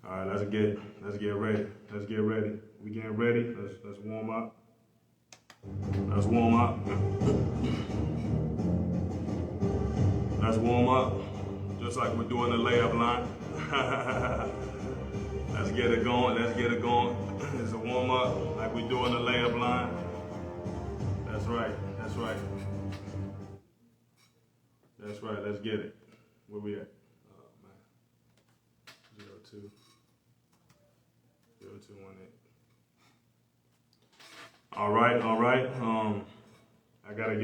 All right, let's get ready. Let's get ready. We getting ready. Let's warm up. Let's warm up. Let's warm up, just like we're doing the layup line. Let's get it going. Let's get it going. It's a warm up, like we're doing the layup line. That's right. That's right. That's right. Let's get it. Where we at? Oh man. 02 0218. All right. I gotta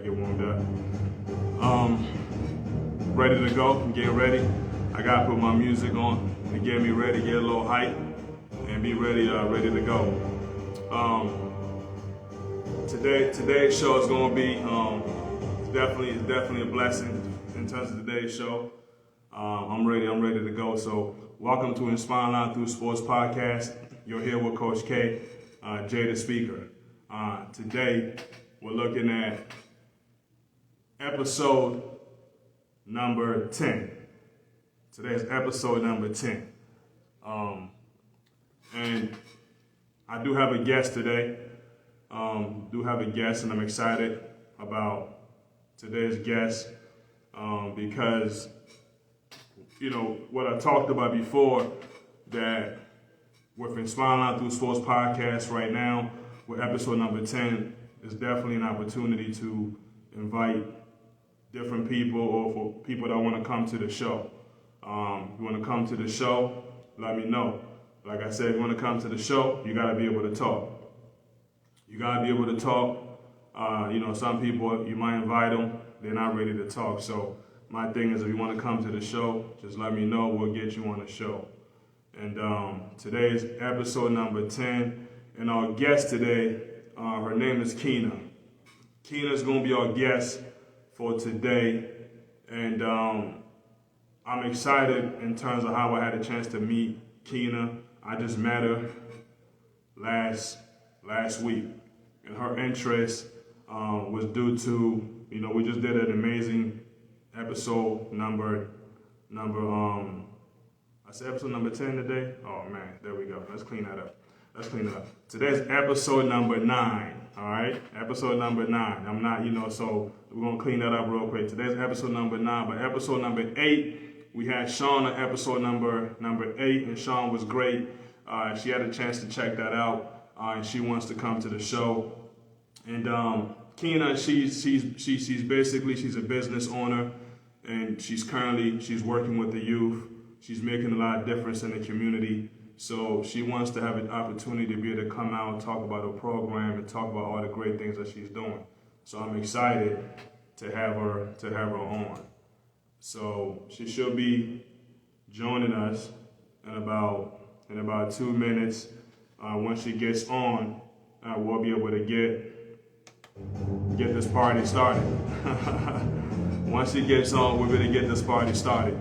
get warmed up. Ready to go. I'm getting ready. I gotta put my music on to get me ready, get a little hype, and be ready to go. Today's show is gonna be it's definitely a blessing in terms of today's show. I'm ready to go. So welcome to Inspiring Line Through Sports podcast. You're here with Coach K, Jay the speaker. Today we're looking at episode number 10. Today's episode number 10. And I do have a guest today. And I'm excited about today's guest because, you know, what I talked about before, that with Inspiring Line Through Sports podcast right now, with episode number 10, is definitely an opportunity to invite different people, or for people that want to come to the show. You want to come to the show, let me know. Like I said, if you want to come to the show, you got to be able to talk. You got to be able to talk. Some people, you might invite them, they're not ready to talk. So my thing is, if you want to come to the show, just let me know. We'll get you on the show. And today is episode number 10. And our guest today, her name is Kina. Kina's going to be our guest for today. And I'm excited in terms of how I had a chance to meet Kina. I just met her last week. And her interest was due to, we just did an amazing episode number I said episode number 10 today. Oh man, there we go. Let's clean that up. Today's episode number 9. All right, episode number 9. I'm not, so we're gonna clean that up real quick. Today's episode number 9, but episode number 8, we had Sean on episode number 8, and Sean was great. She had a chance to check that out, and she wants to come to the show. And Kina, she's basically a business owner, and she's working with the youth. She's making a lot of difference in the community. So she wants to have an opportunity to be able to come out and talk about her program and talk about all the great things that she's doing. So I'm excited to have her on. So she should be joining us in about 2 minutes. Once she gets on, we'll be able to get this party started. Once she gets on, we'll be able to get this party started.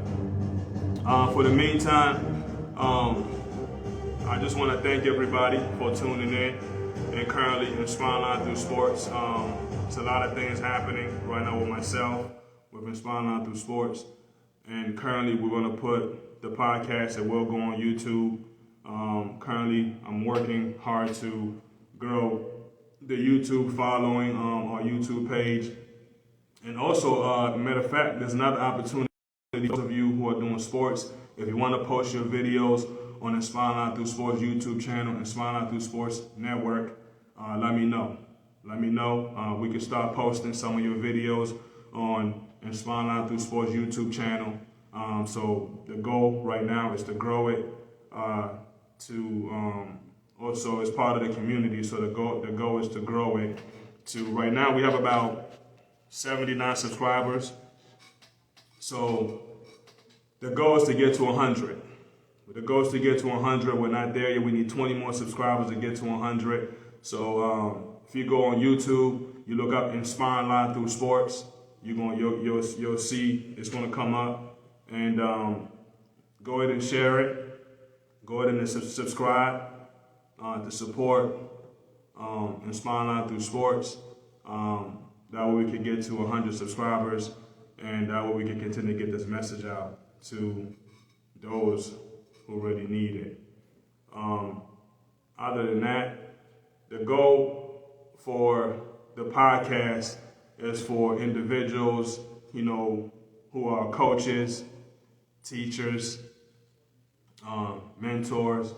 For the meantime, I just want to thank everybody for tuning in and currently Inspiring Line Through Sports. It's a lot of things happening right now with myself, with Inspiring Line Through Sports. And currently we're going to put the podcast that will go on YouTube. Currently I'm working hard to grow the YouTube following, our YouTube page. And also, matter of fact, there's another opportunity. Those of you who are doing sports, if you want to post your videos on Inspiring Line Through Sports YouTube channel, Inspiring Line Through Sports Network, let me know. We can start posting some of your videos on Inspiring Line Through Sports YouTube channel. So the goal right now is to grow it, also as part of the community. So the goal is to grow it to, right now we have about 79 subscribers. So the goal is to get to 100. The goal is to get to 100. We're not there yet. We need 20 more subscribers to get to 100. So if you go on YouTube, you look up Inspiring Line Through Sports, you'll see it's going to come up. And go ahead and share it. Go ahead and subscribe to support Inspiring Line Through Sports. That way we can get to 100 subscribers. and that way we can continue to get this message out to those who really need it. Other than that, the goal for the podcast is for individuals, who are coaches, teachers, mentors,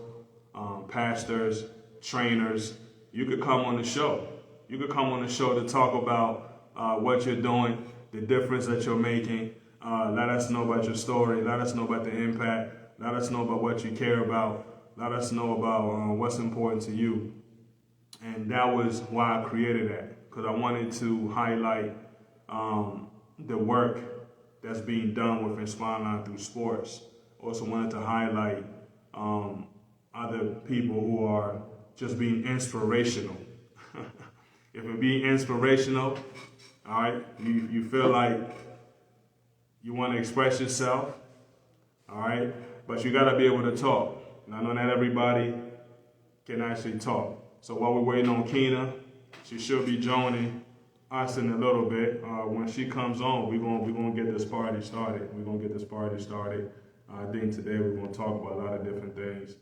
pastors, trainers. You could come on the show. You could come on the show to talk about what you're doing, the difference that you're making. Let us know about your story. Let us know about the impact. Let us know about what you care about. Let us know about what's important to you. And that was why I created that, because I wanted to highlight the work that's being done with Inspiring Through Sports. Also wanted to highlight other people who are just being inspirational. If it be inspirational, all right, you feel like you want to express yourself, all right, but you got to be able to talk. And I know not everybody can actually talk. So while we're waiting on Kina, she should be joining us in a little bit. When she comes on, we're gonna get this party started. I think today we're gonna talk about a lot of different things,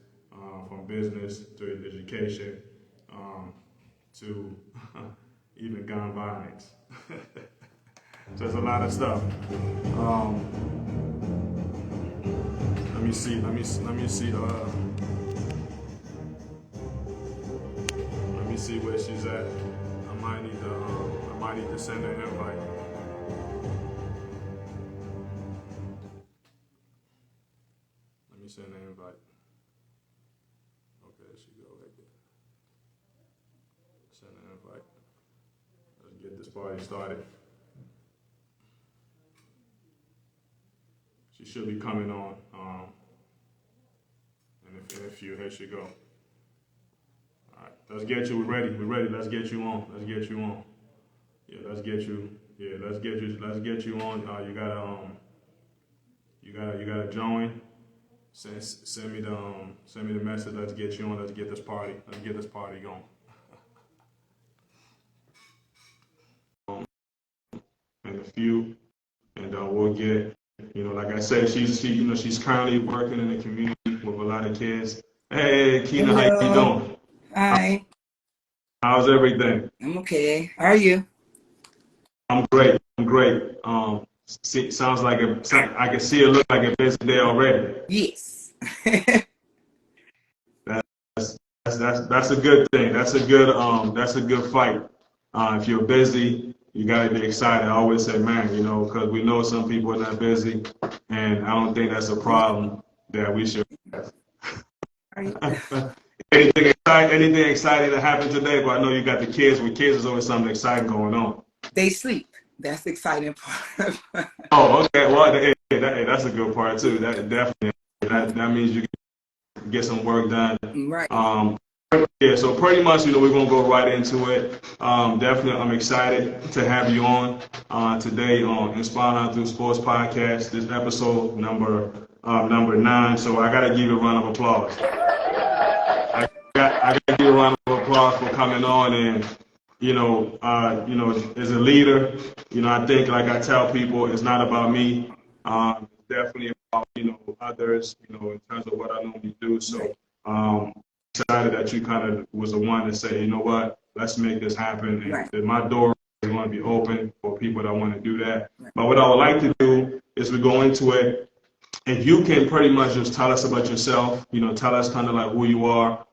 from business to education, to even gun violence. So it's a lot of stuff. Let me see. Let me see where she's at. I might need to send her an invite. Let me send an invite. Okay, there she go right there. Send an invite. Let's get this party started. She should be coming on. In a few, here she go. All right, let's get you. We're ready. Let's get you on. Yeah, let's get you. Let's get you on. You gotta join. Send me the message. Let's get you on. Let's get this party going. In a few, and we'll get. Like I said, she's currently working in the community with a lot of kids. Hey, Kina, Hello. how you doing? Hi. How's everything? I'm okay. How are you? I'm great. Sounds like I can see it look like a busy day already. Yes. That's a good thing. That's a good fight. If you're busy, you gotta be excited. I always say, man, because we know some people are not busy, and I don't think that's a problem that we should have. Anything exciting that happened today? But I know you got the kids. With kids, there's always something exciting going on. They sleep. That's the exciting part. Oh, okay. Well, that's a good part too. That definitely that means you can get some work done. Right. Yeah. So pretty much, we're gonna go right into it. Definitely, I'm excited to have you on today on Inspiring Through Sports podcast. This episode number 9. So I gotta give you a round of applause. I gotta give you a round of applause for coming on and. As a leader, I think, like I tell people, it's not about me. It's definitely about, others, in terms of what I normally do. So, excited that you kind of was the one to say, you know what, let's make this happen. And that my door is going to be open for people that want to do that. But what I would like to do is we go into it. If you can pretty much just tell us about yourself, tell us kind of like who you are.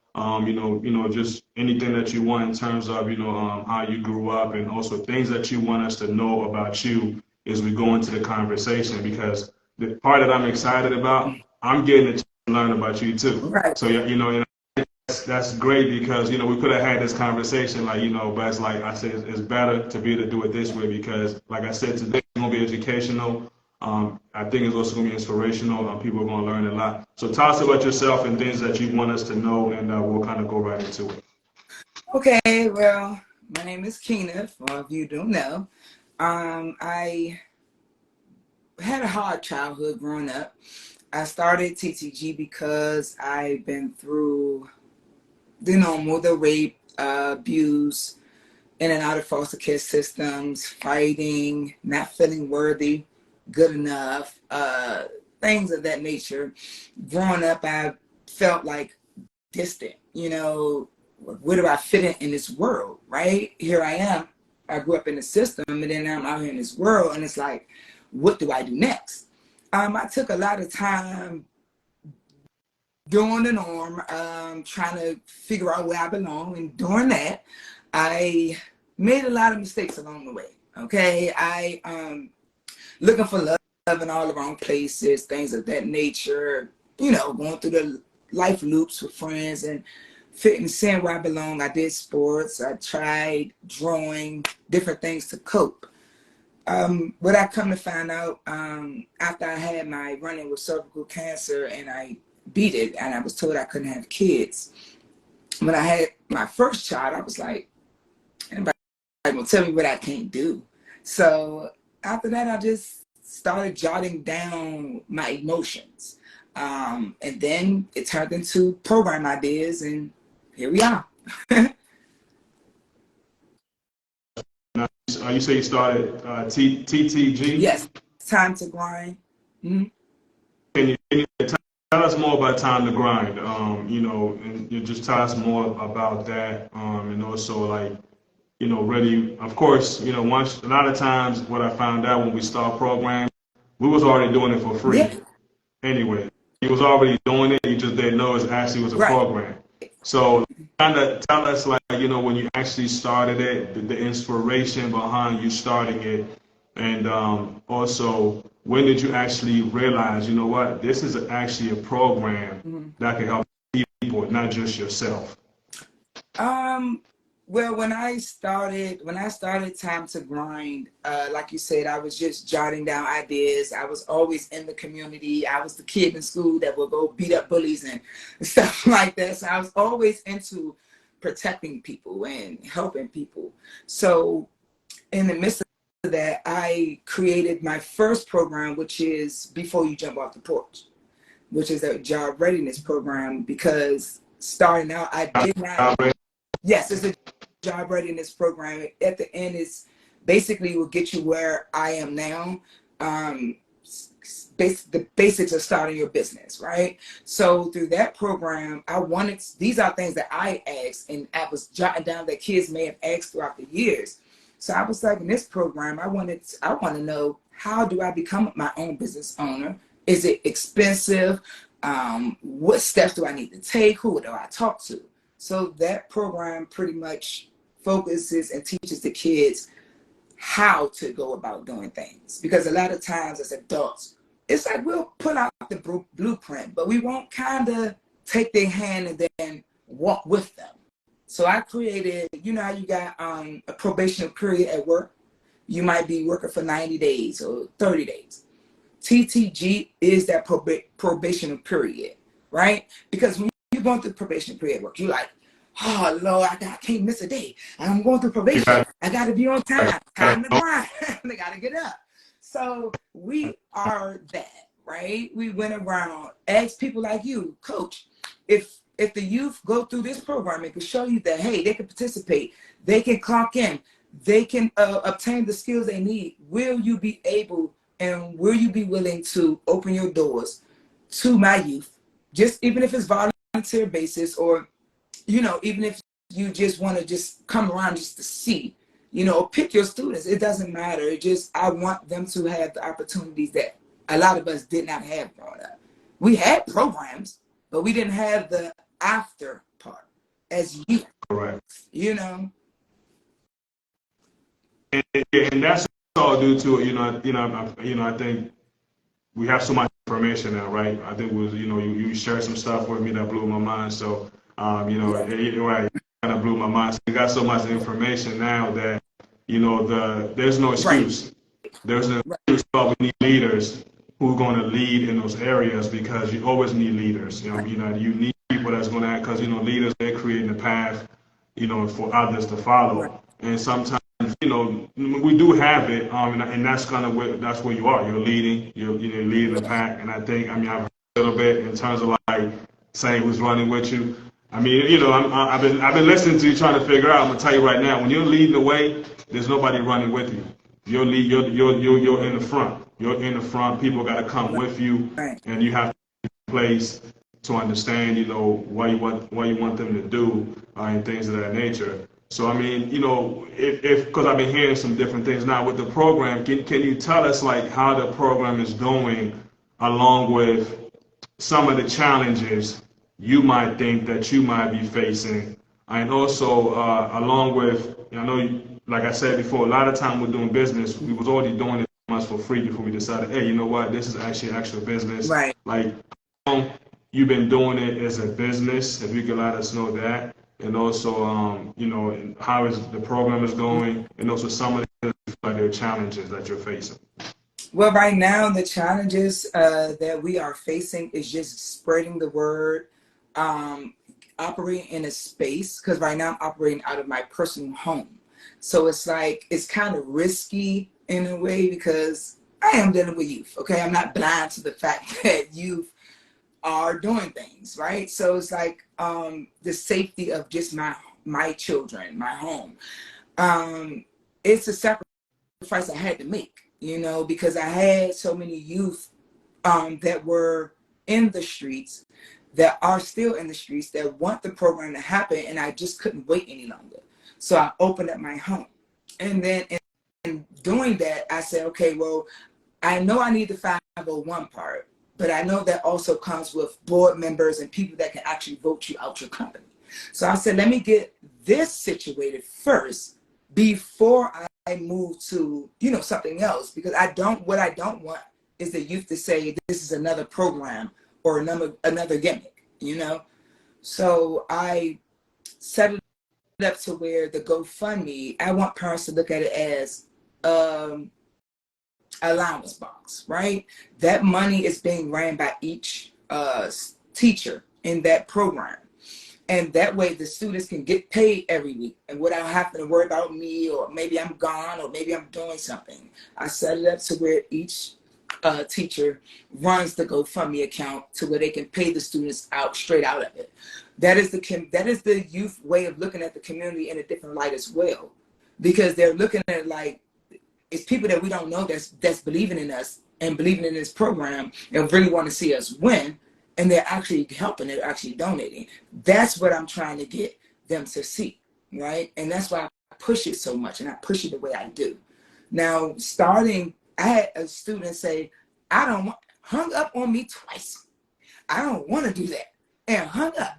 Just anything that you want in terms of, how you grew up, and also things that you want us to know about you as we go into the conversation, because the part that I'm excited about, I'm getting to learn about you too. Right. So, that's great, because, we could have had this conversation, but it's like I said, it's better to be able to do it this way, because like I said, today it's going to be educational. I think it's also going to be inspirational. People are going to learn a lot. So tell us about yourself and things that you want us to know, and we'll kind of go right into it. Okay, well, my name is Kina, for all of you who don't know. I had a hard childhood growing up. I started TTG because I've been through the normal, the rape, abuse, in and out of foster care systems, fighting, not feeling worthy. good enough, things of that nature. Growing up, I felt like distant, where do I fit in this world, right? Here I am. I grew up in the system, and then I'm out here in this world, and it's like, what do I do next? I took a lot of time doing the norm, trying to figure out where I belong. And during that, I made a lot of mistakes along the way. Okay. Looking for love in all the wrong places, things of that nature, going through the life loops with friends and fitting, seeing where I belong. I did sports. I tried drawing, different things to cope. What I come to find out, after I had my run-in with cervical cancer and I beat it, and I was told I couldn't have kids. When I had my first child, I was like, anybody gonna tell me what I can't do? So after that, I just started jotting down my emotions. And then it turned into program ideas, and here we are. Now, you say you started TTG? Yes, time to grind. Mm-hmm. Can you tell us more about Time to Grind? And you just tell us more about that, and also like, really, of course, once a lot of times what I found out when we start programs, we was already doing it for Yeah, free anyway. He was already doing it. You just didn't know it actually was a right. program. So kind of tell us, like, when you actually started it, the inspiration behind you starting it, and also when did you actually realize, what, this is actually a program Mm-hmm. that can help people, not just yourself. Well, when I started Time to Grind, like you said, I was just jotting down ideas. I was always in the community. I was the kid in school that would go beat up bullies and stuff like that. So I was always into protecting people and helping people. So in the midst of that, I created my first program, which is Before You Jump Off the Porch, which is a job readiness program, because starting out, I did not. Yes, it's a job readiness program. At the end, it's basically will get you where I am now. The basics of starting your business, right? So through that program, these are things that I asked, and I was jotting down that kids may have asked throughout the years. So I was like, in this program, I want to know, how do I become my own business owner? Is it expensive? What steps do I need to take? Who do I talk to? So that program pretty much focuses and teaches the kids how to go about doing things. Because a lot of times as adults, it's like we'll put out the blueprint, but we won't kind of take their hand and then walk with them. So I created, how you got a probation period at work. You might be working for 90 days or 30 days. TTG is that probation period, right? Because when you're going through probation period work, you're like, oh Lord, I can't miss a day. I'm going through probation. I got to be on time. Time to grind. I got to get up. So we are that, right? We went around, asked people like you, Coach, if the youth go through this program, it can show you that, hey, they can participate, they can clock in, they can obtain the skills they need. Will you be able, and will you be willing to open your doors to my youth, just even if it's volunteer basis, or even if you just want to just come around just to see, pick your students. It doesn't matter. I want them to have the opportunities that a lot of us did not have growing up. We had programs, but we didn't have the after part as youth. Correct. And that's all due to, I think we have so much information now, right? I think it was, you shared some stuff with me that blew my mind. So, right, kind of blew my mind. So we got so much information now that, there's no excuse. Right. There's no excuse, but we need leaders who are going to lead in those areas, because you always need leaders. You need people that's going to, because, leaders, they're creating the path, for others to follow. Right. And sometimes, we do have it, and that's kind of that's where you are. You're leading, you're leading the pack. And I think, I've heard a little bit in terms of like saying who's running with you. I've been listening to you, trying to figure out. I'm gonna tell you right now, when you're leading the way, there's nobody running with you. You're in the front. you're in the front. People got to come with you, Right. and you have to be in place to understand, what you want them to do, and things of that nature. So I mean, if because I've been hearing some different things now with the program, can you tell us like how the program is going, along with some of the challenges you might think that you might be facing, and also along with, I know, like I said before, a lot of time we're doing business, we was already doing it much for free before we decided, hey, you know what, this is actually actual business. Right. Like, how long you've been doing it as a business, if you could let us know that, and also, and how is the program is going, and also some of the other challenges that you're facing. Well, right now, the challenges that we are facing is just spreading the word, operating in a space, because right now I'm operating out of my personal home. So it's like, it's kind of risky in a way because I am dealing with youth, okay? I'm not blind to the fact that youth are doing things, right? So it's like the safety of just my children, my home. It's a sacrifice I had to make, because I had so many youth that were in the streets, that are still in the streets, that want the program to happen, and I just couldn't wait any longer. So I opened up my home. And then in doing that, I said, okay, well, I know I need the 501 part, but I know that also comes with board members and people that can actually vote you out your company. So I said, let me get this situated first before I move to, something else, because what I don't want is the youth to say this is another program or another gimmick. So I set it up to where the GoFundMe, I want parents to look at it as allowance box, right? That money is being ran by each teacher in that program. And that way the students can get paid every week and without having to worry about me, or maybe I'm gone, or maybe I'm doing something. I set it up to where each teacher runs the GoFundMe account to where they can pay the students out straight out of it. That is the youth way of looking at the community in a different light as well, because they're looking at it like it's people that we don't know that's believing in us and believing in this program and really want to see us win, and they're actually helping, they're actually donating. That's what I'm trying to get them to see, right? And that's why I push it so much, and I push it the way I do. Now, I had a student say, hung up on me twice. I don't want to do that, and hung up.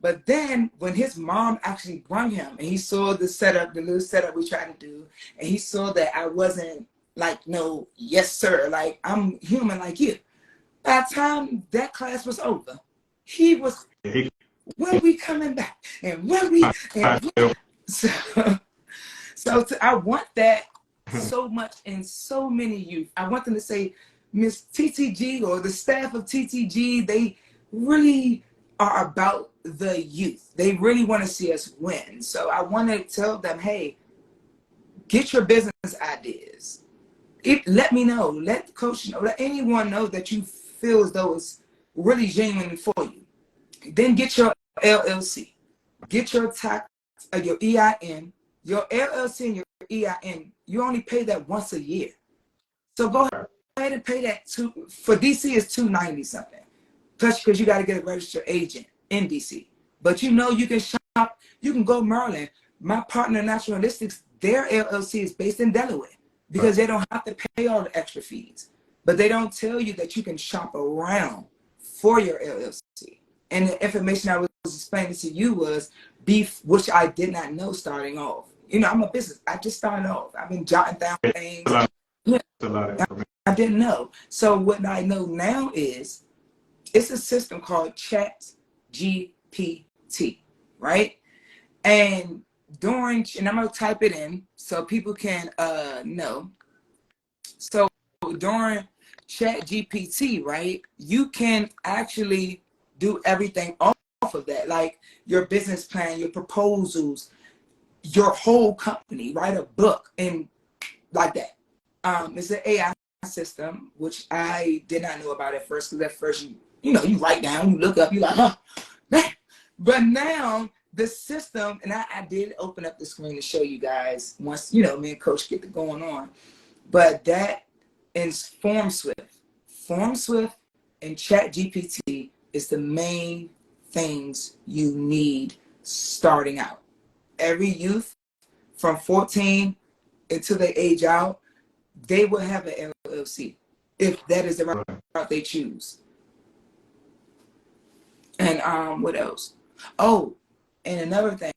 But then when his mom actually brought him and he saw the little setup we tried to do, and he saw that I wasn't like, no, yes, sir, like I'm human like you. By the time that class was over, he was, when we coming back? And so, I want that so much in so many youth. I want them to say, Miss TTG or the staff of TTG, they really are about the youth. They really want to see us win. So I want to tell them, hey, get your business ideas. Let me know. Let the coach know. Let anyone know that you feel as though it's really genuine for you. Then get your LLC. Get your tax, your EIN. Your LLC and your EIN, you only pay that once a year. So go ahead and pay that for DC is $290 something. Plus, because you got to get a registered agent in DC. But you can shop, you can go Maryland. My partner, Naturalistics, their LLC is based in Delaware because they don't have to pay all the extra fees. But they don't tell you that you can shop around for your LLC. And the information I was explaining to you was beef, which I did not know starting off. I'm a business. I just started off. I've been jotting down things. I didn't know. So what I know now is it's a system called Chat GPT, right? And I'm gonna type it in so people can know. So during Chat GPT, right, you can actually do everything off of that, like your business plan, your proposals, your whole company, write a book, and like that. It's an AI system, which I did not know about at first, because at first you write down, you look up, you're like, huh, man. But now the system, and I did open up the screen to show you guys once, me and Coach get to going on. But that and FormSwift. FormSwift and ChatGPT is the main things you need starting out. Every youth from 14 until they age out, they will have an LLC if that is the route they choose. And what else? Oh, and another thing.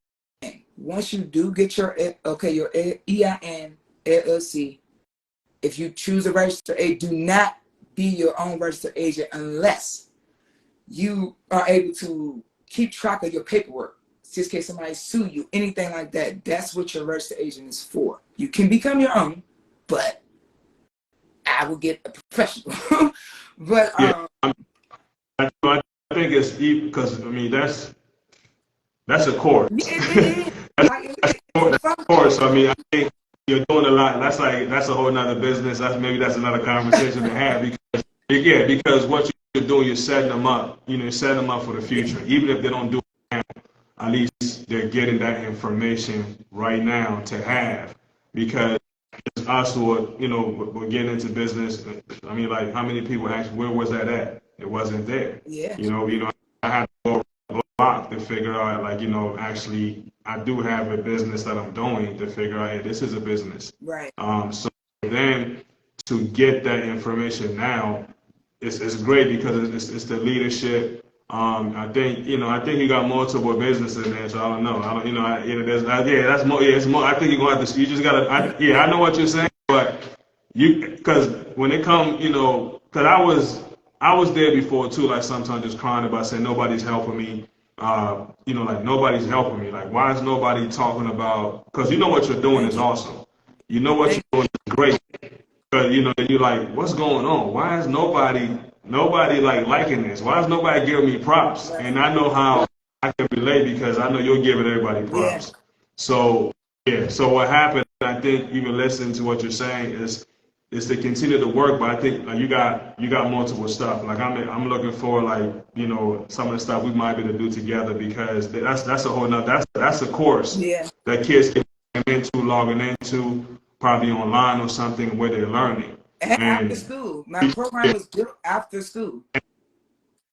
Once you do get your EIN LLC, if you choose a registered agent, do not be your own registered agent unless you are able to keep track of your paperwork. Just in case somebody sue you, anything like that. That's what your registered agent is for. You can become your own, but I will get a professional. But I think it's because I mean that's a course. That's a course. I mean, I think you're doing a lot. That's a whole nother business. That's another conversation to have because what you're doing, you're setting them up. You're setting them up for the future. Even if they don't do it now, at least they're getting that information right now to have because it's us who are, we're getting into business. I mean, like, how many people actually, where was that at? It wasn't there. Yeah. I had to go block to figure out, like, actually, I do have a business that I'm doing to figure out, hey, this is a business. Right. So then to get that information now, it's great because it's the leadership. I think you got multiple businesses in there, so I don't know. That's more. Yeah, it's more. I think you're gonna have to. You just gotta. I know what you're saying, but because when it comes, because I was there before too. Like sometimes just crying about saying nobody's helping me. Like nobody's helping me. Like why is nobody talking about? Because what you're doing is awesome. What you're doing is great. But you're like, what's going on? Why is nobody like liking this? Why is nobody giving me props? And I know how I can relate because I know you're giving everybody props. Yeah. So what happened? I think even listening to what you're saying is to continue to work. But I think you got multiple stuff. Like I'm looking for some of the stuff we might be able to do together because that's a whole nother that's a course that kids can logging into. Probably online or something where they're learning. And after school, my program was built after school.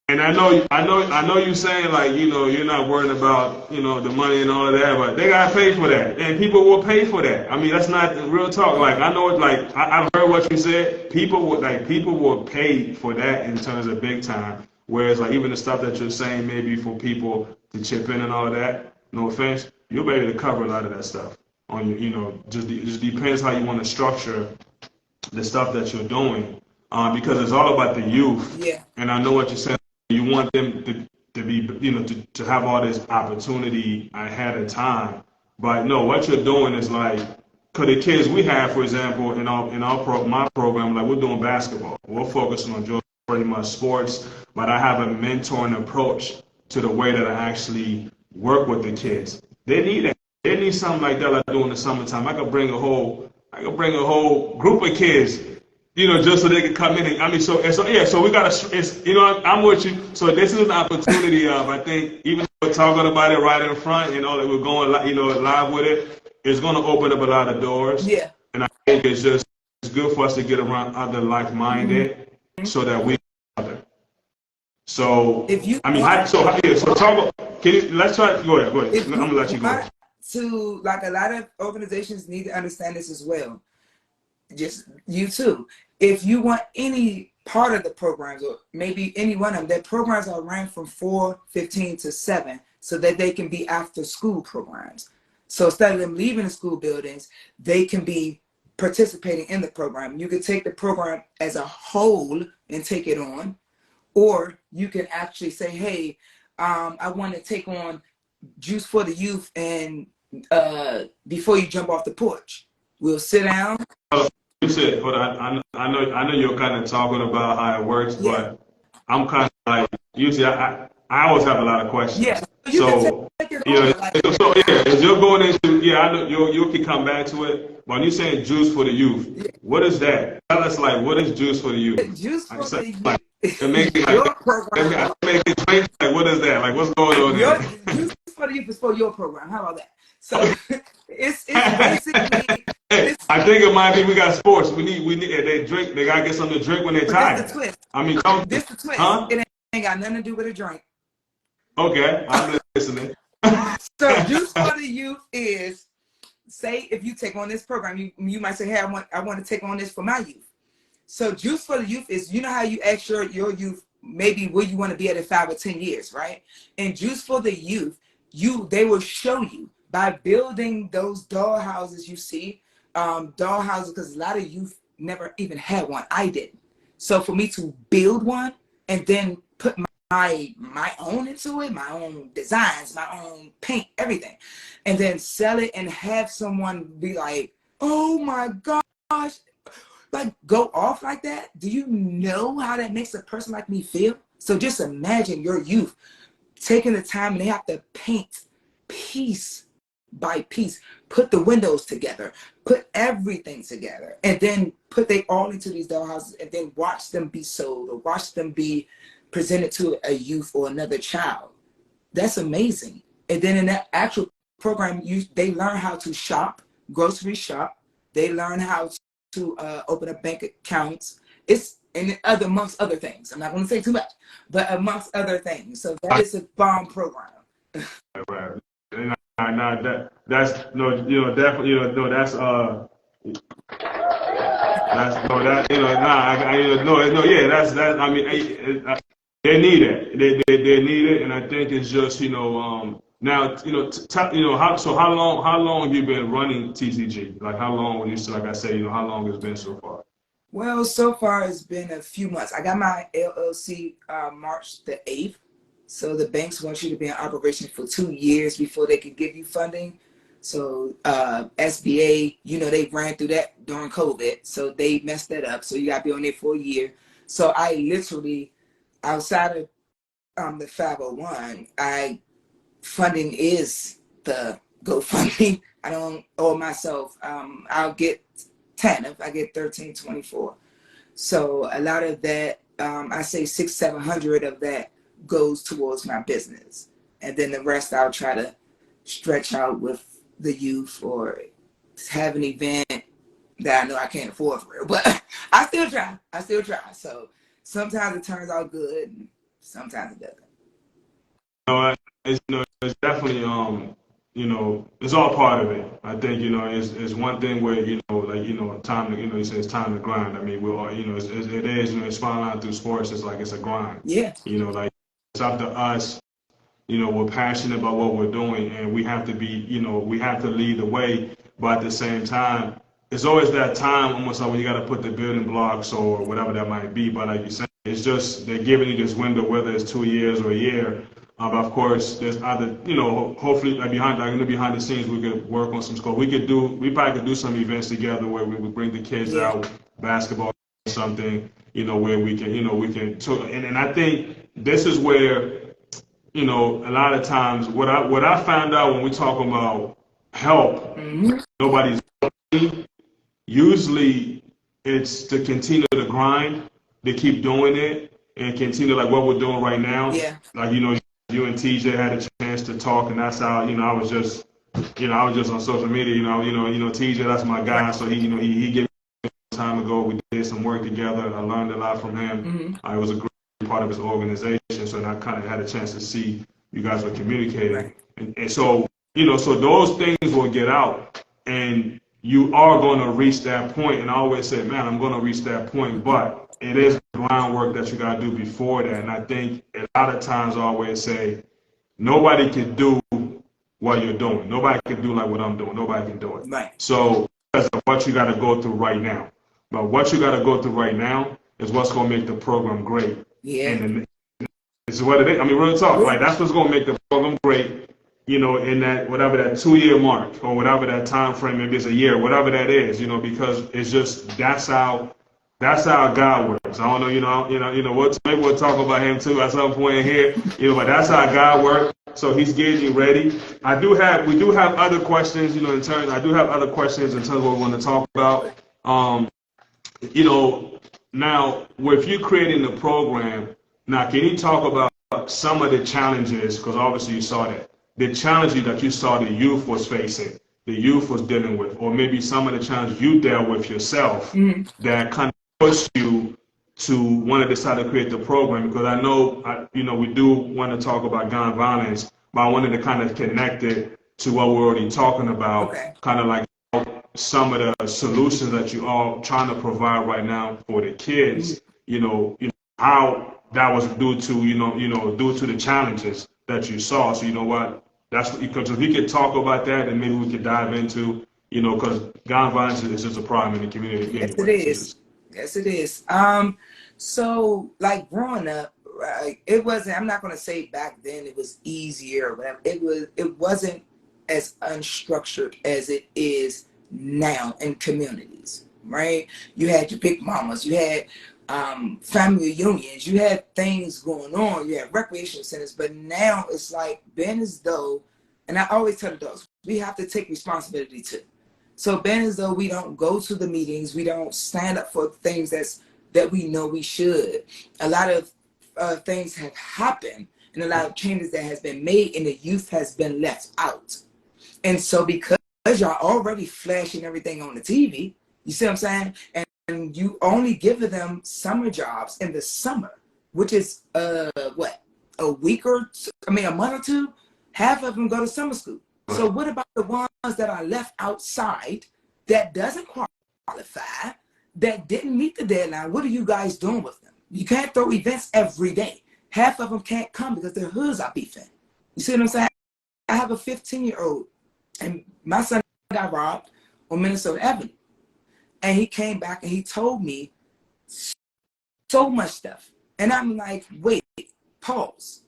And I know you saying like you're not worried about the money and all of that, but they gotta pay for that, and people will pay for that. I mean that's not real talk. Like I know it. Like I've heard what you said. People will pay for that in terms of big time. Whereas like even the stuff that you're saying maybe for people to chip in and all of that. No offense, you'll be able to cover a lot of that stuff. On just depends how you want to structure the stuff that you're doing, because it's all about the youth. Yeah. And I know what you're saying. You want them to be, to have all this opportunity ahead of time. But no, what you're doing is like, cause the kids we have, for example, in my program, like we're doing basketball. We're focusing on pretty much sports, but I have a mentoring approach to the way that I actually work with the kids. They need it. They need something like that, like I do in the summertime. I could bring a whole group of kids, just so they can come in. And I mean, so we gotta, I'm with you. So this is an opportunity of, I think, even though we're talking about it right in front, that we're going, live with it. It's going to open up a lot of doors. Yeah. And I think it's good for us to get around other like-minded, so that we. So if you, I mean, so talk about. Can you? Let's try. Go ahead. I'm gonna let you go. To like a lot of organizations need to understand this as well. Just you too. If you want any part of the programs or maybe any one of them, their programs are run from 4:15 to 7 so that they can be after school programs. So instead of them leaving the school buildings, they can be participating in the program. You can take the program as a whole and take it on, or you can actually say, hey, I want to take on Juice for the Youth, and before you jump off the porch, we'll sit down. You said, hold on, I know you're kind of talking about how it works, but I'm kind of like, usually I always have a lot of questions. Yeah. So as you're going into, I know you can come back to it, but when you're saying Juice for the Youth, what is that? Tell us, like, what is Juice for the Youth? Juice for the Youth. Like, your program. Like, what is that? Like, what's going on there? Juice for the Youth is for your program. How about that? So it's basically I think it might be we got sports. We need they drink. They gotta get something to drink when they're But this tired. the twist. I mean, come, This the twist. huh? It ain't got nothing to do with a drink. Okay, I'm listening. So Juice for the Youth is, say if you take on this program, you might say, hey, I want to take on this for my youth. So Juice for the Youth is, you know how you ask your youth maybe where you want to be at in 5 or 10 years, right? And Juice for the Youth, they will show you by building those doll houses you see, doll houses, because a lot of youth never even had one. I did. So for me to build one and then put my own into it, my own designs, my own paint, everything, and then sell it and have someone be like, oh my gosh, like go off like that. Do you know how that makes a person like me feel? So just imagine your youth taking the time and they have to paint piece by piece, put the windows together, put everything together, and then put they all into these doll houses and then watch them be sold or watch them be presented to a youth or another child. That's amazing. And then in that actual program, they learn how to shop, grocery shop. They learn how to open up bank accounts. It's amongst other things. I'm not going to say too much, but amongst other things. So that is a bomb program. Right. That's no, definitely, that's no, that yeah, that's that. I mean, they need it. They need it, and I think it's just now how long have you been running TCG? Like how long would you say? Like I say, how long it's been so far? Well, so far it's been a few months. I got my LLC March the 8th. So the banks want you to be in operation for 2 years before they can give you funding. So SBA, they ran through that during COVID. So they messed that up. So you got to be on there for a year. So I literally, outside of the 501, funding is the GoFundMe. I don't owe myself. I'll get 10 if I get 1324. So a lot of that, I say 600-700 of that goes towards my business, and then the rest I'll try to stretch out with the youth or have an event that I know I can't afford for real. But I still try. So sometimes it turns out good, and sometimes it doesn't. It's definitely it's all part of it. I think it's one thing where time to you say it's time to grind. I mean we're all it is it's fine line through sports. It's like it's a grind. Yeah. Like it's up to us. We're passionate about what we're doing, and we have to be we have to lead the way. But at the same time, it's always that time almost like when you got to put the building blocks or whatever that might be. But like you said, it's just they're giving you this window, whether it's 2 years or a year. But of course, there's other, hopefully behind the scenes, we could work on some scope. We probably could do some events together where we would bring the kids out, basketball or something, where we can, and I think this is where, a lot of times what I found out when we talk about help, nobody's helping. Usually it's to continue to grind, to keep doing it, and continue like what we're doing right now. Yeah. Like you and TJ had a chance to talk, and that's how I was just on social media. TJ, that's my guy. Right. So he gave me time ago. We did some work together. I learned a lot from him. I was a great part of his organization, so I kind of had a chance to see you guys were communicating, right. and so so those things will get out, and you are going to reach that point. And I always say, man, I'm going to reach that point, but it is groundwork that you got to do before that. And I think a lot of times I always say, nobody can do what you're doing. Nobody can do like what I'm doing. Nobody can do it. Right. So that's what you got to go through right now. But what you got to go through right now is what's going to make the program great. Yeah. And it's what it is. I mean, real talk. Like that's what's going to make the program great. In that whatever that 2-year mark or whatever that time frame, maybe it's a year, whatever that is, because it's just that's how God works. I don't know, maybe we'll talk about him too at some point here, but that's how God works. So he's getting you ready. We do have other questions, in terms of what we want to talk about. Now with you creating the program, now can you talk about some of the challenges, because obviously you saw that. The challenges that you saw the youth was facing, the youth was dealing with, or maybe some of the challenges you dealt with yourself that kind of pushed you to want to decide to create the program? Because I know, we do want to talk about gun violence, but I wanted to kind of connect it to what we're already talking about, Okay. kind of like some of the solutions that you all trying to provide right now for the kids, how that was due to, due to the challenges that you saw. So you know what, that's because if we could talk about that, then maybe we could dive into, because gun violence is just a problem in the community Yes, it anyway. is. Yes, it is. So like growing up, right, it wasn't, I'm not gonna say back then it was easier or whatever. It wasn't as unstructured as it is now in communities, right? You had your big mamas, you had family unions, you had things going on, you had recreation centers, but now it's like been as though, and I always tell adults, we have to take responsibility too. So been as though we don't go to the meetings, we don't stand up for things that we know we should. A lot of things have happened, and a lot of changes that has been made, and the youth has been left out. And so because y'all already flashing everything on the TV, you see what I'm saying? And you only giving them summer jobs in the summer, which is what, a week or two, a month or two. Half of them go to summer school. So what about the ones that are left outside that doesn't qualify, that didn't meet the deadline? What are you guys doing with them? You can't throw events every day. Half of them can't come because their hoods are beefing. You see what I'm saying? I have a 15-year-old, and my son got robbed on Minnesota Avenue. And he came back and he told me so much stuff. And I'm like, wait, pause.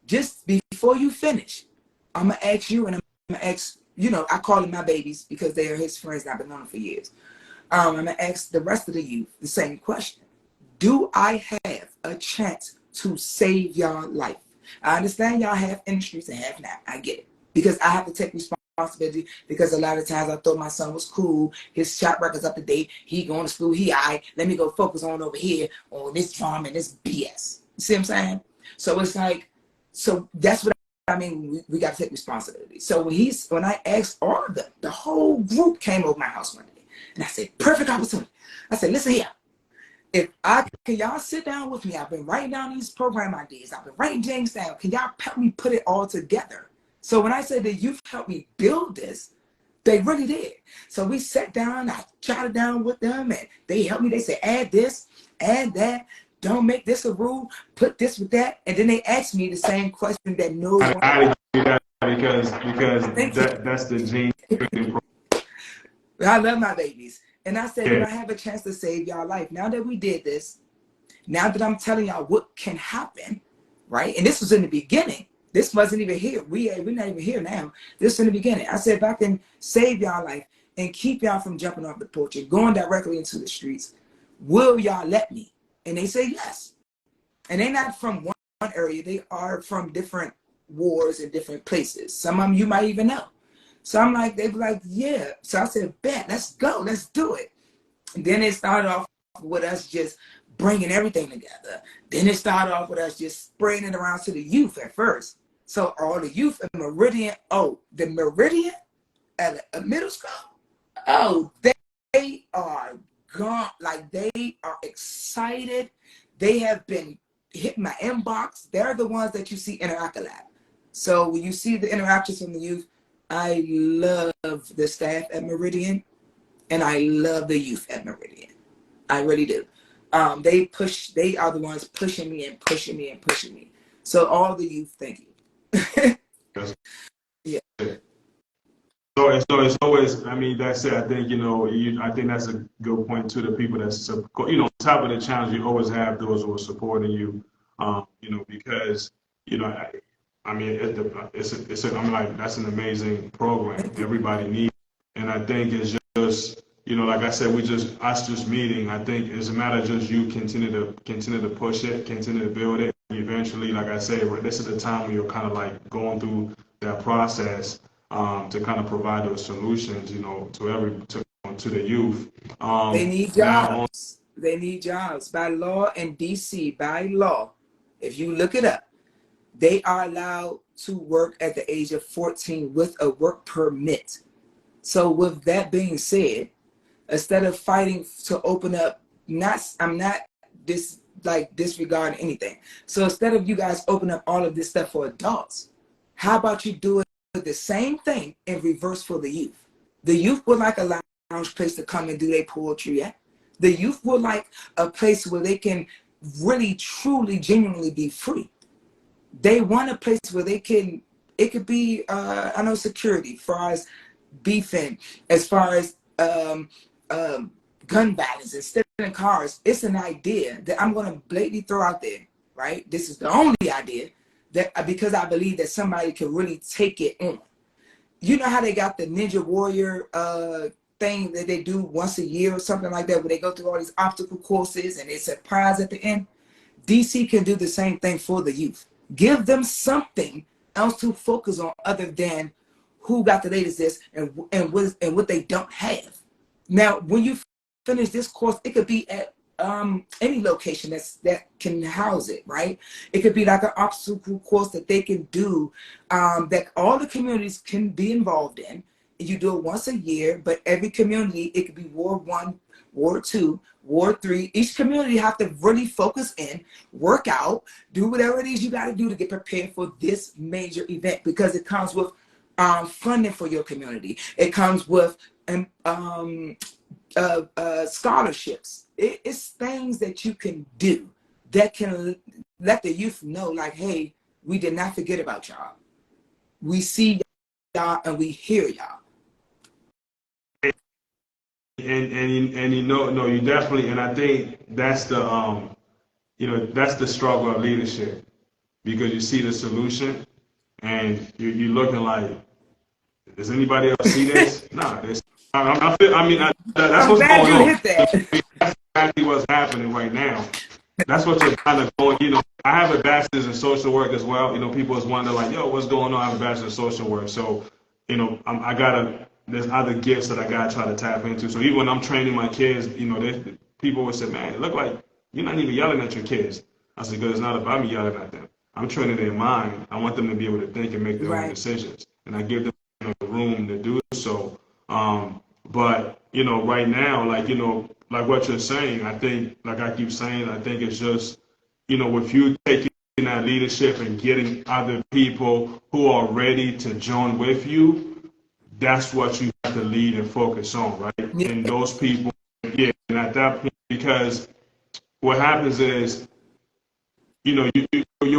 Just before you finish, I'm going to ask you, and I'm going to ask, I call them my babies because they are his friends and I've been known them for years. I'm going to ask the rest of the youth the same question. Do I have a chance to save y'all life? I understand y'all have industries and have not. I get it. Because I have to take responsibility, because a lot of times I thought my son was cool. His shot record's up to date. He going to school. Let me go focus on over here on this drama and this BS. You see what I'm saying? So it's like, so that's what I mean. We got to take responsibility. So when I asked all of them, the whole group came over my house one day, and I said, perfect opportunity. I said, listen here. Can y'all sit down with me? I've been writing down these program ideas. I've been writing things down. Can y'all help me put it all together? So when I said the youth helped me build this, they really did. So we sat down, I jotted down with them, and they helped me. They said, add this, add that. Don't make this a rule. Put this with that. And then they asked me the same question that no one. I do that because that's the gene. I love my babies. And I said, Yeah. do I have a chance to save y'all life? Now that we did this, now that I'm telling y'all what can happen, right? And this was in the beginning. This wasn't even here. We're not even here now. This was in the beginning. I said, if I can save y'all life and keep y'all from jumping off the porch and going directly into the streets, will y'all let me? And they say yes. And they're not from one area. They are from different wars and different places. Some of them you might even know. So I'm like, they be like, yeah. So I said, bet, let's go. Let's do it. And then it started off with us just bringing everything together. Then it started off with us just spreading it around to the youth at first. So all the youth in Meridian, the Meridian at a middle school, they are gone. Like, they are excited. They have been hitting my inbox. They're the ones that you see interact a lot. So when you see the interactions from the youth, I love the staff at Meridian, and I love the youth at Meridian. I really do. They are the ones pushing me and pushing me and pushing me. So all the youth, thank you. Yeah. So it's always, I mean, that's it. I think, I think that's a good point to the people that's, on top of the challenge, you always have those who are supporting you, because, I mean, I'm like, that's an amazing program. Everybody needs it. And I think it's just, like I said, us just meeting, I think it's a matter of just you continue to push it, continue to build it. Eventually, like I say, this is the time when you're kind of like going through that process, to kind of provide those solutions, to the youth. They need jobs. They need jobs. By law in DC, by law, if you look it up, they are allowed to work at the age of 14 with a work permit. So with that being said, instead of fighting to open up, I'm not disregarding anything. So instead of you guys open up all of this stuff for adults, how about you do it the same thing in reverse for the youth? The youth would like a lounge place to come and do their poetry at. The youth would like a place where they can really, truly, genuinely be free. They want a place where they can, it could be, I know security, as far as beefing, as far as gun violence and stealing cars. It's an idea that I'm going to blatantly throw out there, right? This is the only idea that, because I believe that somebody can really take it on. You know how they got the Ninja Warrior thing that they do once a year or something like that, where they go through all these obstacle courses and it's a prize at the end? DC can do the same thing for the youth. Give them something else to focus on other than who got the latest this and what they don't have. Now, when you finish this course, it could be at any location that can house it, right? It could be like an obstacle course that they can do, that all the communities can be involved in. You do it once a year, but every community, it could be Ward 1, Ward 2, Ward 3. Each community have to really focus in, work out, do whatever it is you got to do to get prepared for this major event, because it comes with funding for your community. It comes with scholarships. It's things that you can do that can let the youth know, like, hey, we did not forget about y'all. We see y'all and we hear y'all. And you know, no, you definitely, and I think that's the that's the struggle of leadership, because you see the solution and you're looking like, does anybody else see this? Nah, that's I'm what's glad going you on. hit that. That's exactly what's happening right now. That's what you're kind of going. I have a bachelor's in social work as well. People always wonder like, yo, what's going on? I have a bachelor's in social work, so I gotta. There's other gifts that I gotta try to tap into. So even when I'm training my kids, people would say, man, it look like you're not even yelling at your kids. I said, because it's not about me yelling at them. I'm training their mind. I want them to be able to think and make their own Right. decisions, and I give them the room to do so. But right now, like what you're saying, I think, like I keep saying, I think it's just, with you taking that leadership and getting other people who are ready to join with you, that's what you have to lead and focus on, right? Yeah. And those people, yeah, and at that point, because what happens is, you're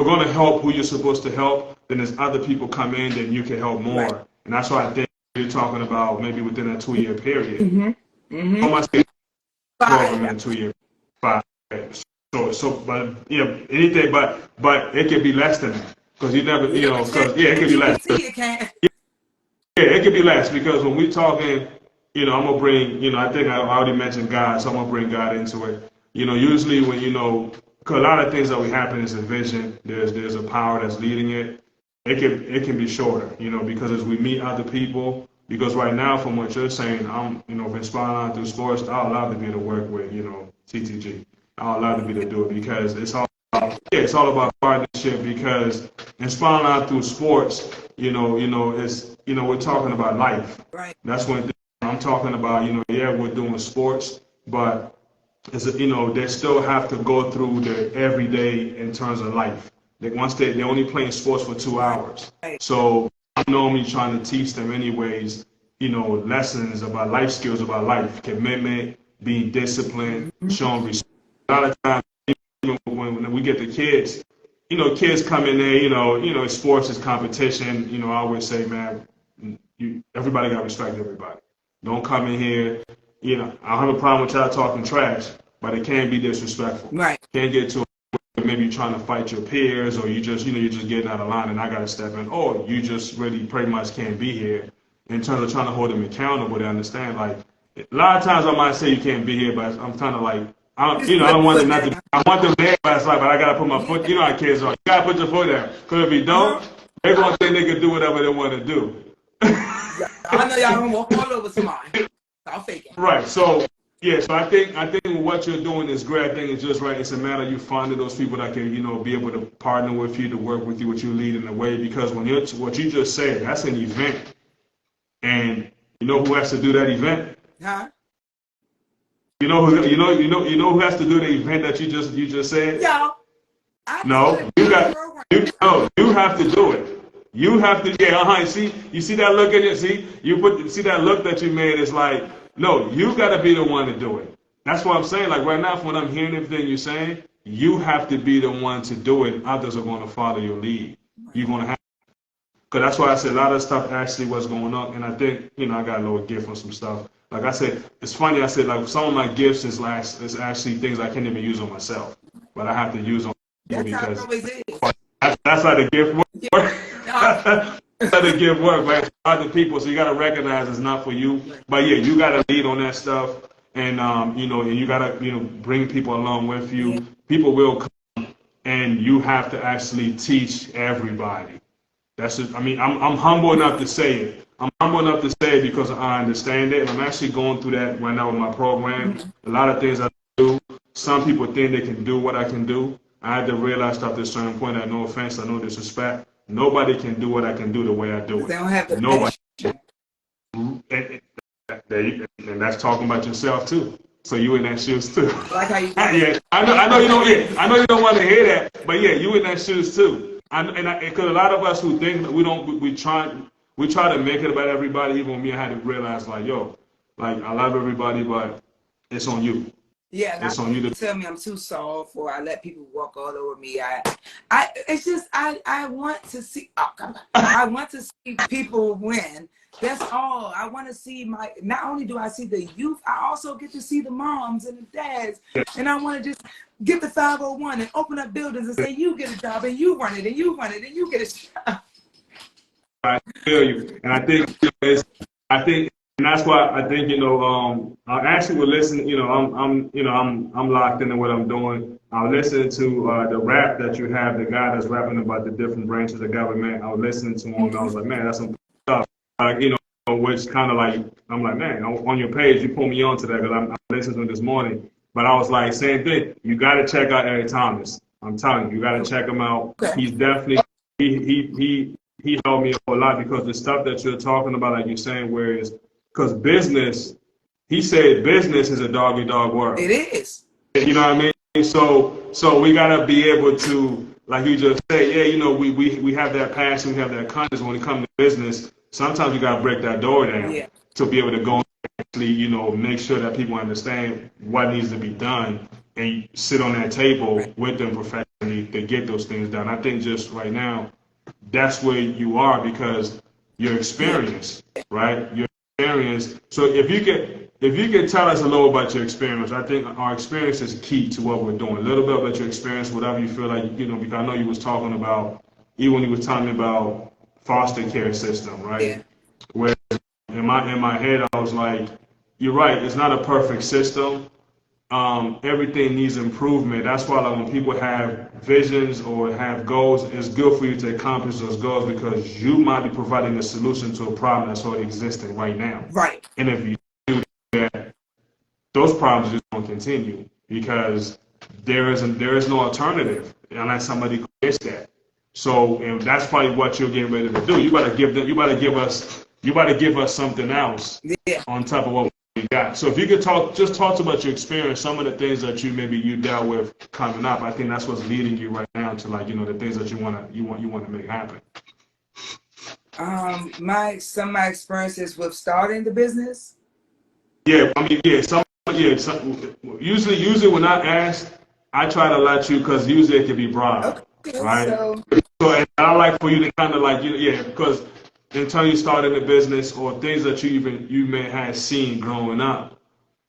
going to help who you're supposed to help, then there's other people come in, then you can help Right. more. And that's why I think you're talking about maybe within a 2-year period. Mm-hmm. How Mm-hmm. much program in a 2 year, 5 years. But anything, but it could be less than that, because you never, Yeah, because it could be less. GPT, it can. Yeah, it could be less, because when we're talking, I'm gonna bring, I think I already mentioned God, so I'm gonna bring God into it. Usually when because a lot of things that we happen is a vision. There's a power that's leading it. It can be shorter, because as we meet other people, because right now, from what you're saying, I'm, been spying through sports. I'm allowed to be to work with, TTG. I'm allowed to be to do it, because it's all about partnership. Because inspiring out through sports, it's, we're talking about life. Right. That's when I'm talking about, yeah, we're doing sports, but they still have to go through the everyday in terms of life. They're only playing sports for 2 hours. Right. So I'm normally trying to teach them anyways, lessons about life skills, about life, commitment, being disciplined, Mm-hmm. showing respect. A lot of times, when we get the kids, kids come in there, sports is competition. I always say, man, everybody got to respect everybody. Don't come in here. I don't have a problem with y'all talking trash, but it can't be disrespectful. Right. Can't get to maybe trying to fight your peers, or you're just getting out of line and I got to step in, or you just really pretty much can't be here. In terms of trying to hold them accountable, they understand. Like, a lot of times I might say you can't be here, but I'm kind of like, I Just put don't the want them foot not to. down. I want them there, but it's like, but I gotta put my foot. Yeah. How kids are. You gotta put your foot down. Because if you don't, Uh-huh. they're gonna think they can do whatever they want to do. Yeah. I know y'all gonna walk all over somebody. I'll fake it. Right. So yeah. So I think what you're doing is great. I think it's just right. It's a matter of you finding those people that can be able to partner with you, to work with you, what you lead in the way. Because when you're what you just said, that's an event, and You know who has to do that event? Huh? You know who has to do the event that you just said? Y'all, I do No, it you in the got program. you have to do it. You have to, yeah, you see that look at it, see that look that you made is like, no, you gotta be the one to do it. That's what I'm saying. Like right now, when I'm hearing everything you're saying, you have to be the one to do it. Others are gonna follow your lead. You're gonna have, because that's why I said a lot of stuff actually was going on, and I think, I got a little gift on some stuff. Like I said, it's funny, I said like some of my gifts is actually things I can't even use on myself, but I have to use on people That's how it because always is. that's how the gift works. Yeah. That's how the gift works, right? Other people, so you got to recognize it's not for you. But yeah, you got to lead on that stuff, and and you got to bring people along with Yeah. you. People will come, and you have to actually teach everybody. That's just, I mean, I'm humble enough to say it. I'm humble enough to say it because I understand it, and I'm actually going through that right now with my program. A lot of things I do, some people think they can do what I can do. I had to realize after a certain point that no offense, no disrespect, nobody can do what I can do the way I do Because it. they don't have the Nobody. passion. And that's talking about yourself too. So you in that shoes too. Like how you just Yeah, I know you don't. Yeah, I know you don't want to hear that, but yeah, you in that shoes too. Because a lot of us who think that we don't, we try to make it about everybody. Even me, I had to realize like, yo, like I love everybody, but it's on you. yeah, and I It's on you to. tell me I'm too soft, or I let people walk all over me. It's just I want to see. Oh, come on. I want to see people win. That's all. I want to see not only do I see the youth, I also get to see the moms and the dads. And I want to just get the 501 and open up buildings and say, you get a job and you run it and you run it and you get a job. I feel you, and I think I think, and that's why I think I actually would listen. I'm locked into what I'm doing. I was listening to the rap that you have, the guy that's rapping about the different branches of government. I was listening to him, and I was like, man, that's some stuff. Which kind of like I'm like, man, on your page you pull me on to that because I'm listening to it this morning. But I was like, same thing. You got to check out Eric Thomas. I'm telling you, you got to check him out. Okay. He's definitely he helped me a whole lot because the stuff that you're talking about, like you're saying, whereas because business, he said business is a dog eat dog world. It is. You know what I mean? So we gotta be able to, like you just said, yeah, we have that passion, we have that conscience when it comes to business. Sometimes you gotta break that door down Yeah. to be able to go and actually, make sure that people understand what needs to be done and sit on that table Right. with them professionally to get those things done. I think just right now, that's where you are because your Yeah. experience, right? Your experience. So if you could tell us a little about your experience, I think our experience is key to what we're doing. A little bit about your experience, whatever you feel like, because I know you was talking about, even when you was talking about foster care system, right? Yeah. Where in my head I was like, you're right, it's not a perfect system. Everything needs improvement. That's why like when people have visions or have goals, it's good for you to accomplish those goals because you might be providing a solution to a problem that's already existing right now. Right. And if you do that, those problems just don't continue because there is no alternative unless somebody creates that. So and that's probably what you're getting ready to do. You better give us something else Yeah. on top of what we got. So if you could talk about your experience, some of the things that you dealt with coming up. I think that's what's leading you right now to like the things that you want to make happen. Some of my experiences with starting the business. Yeah, I mean, usually when I ask, I try to let you because usually it can be broad, Okay, right? so So and I like for you to kind of like because until you start in the business or things that you may have seen growing up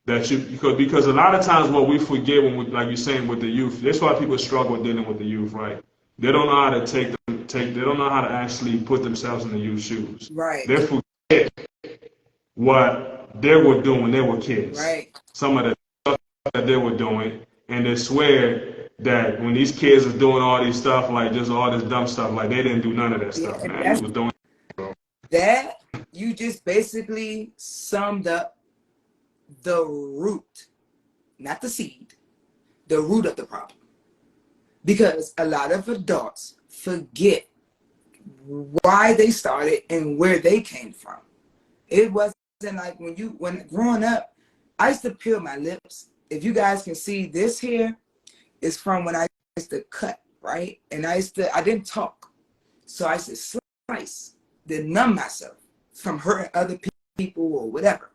that you because a lot of times what we forget when we like you're saying with the youth, that's why people struggle dealing with the youth, right? They don't know how to they don't know how to actually put themselves in the youth's shoes. right, They forget what they were doing when they were kids. right. Some of the stuff that they were doing, and they swear that when these kids are doing all these stuff, like just all this dumb stuff, like they didn't do none of that Yeah, stuff, and man. You was doing. that you just basically summed up the root, not the seed, the root of the problem. Because a lot of adults forget why they started and where they came from. It was in like when growing up, I used to peel my lips. If you guys can see this here, is from when I used to cut, right? And I didn't talk. So I used to slice, then numb myself from hurting other people or whatever.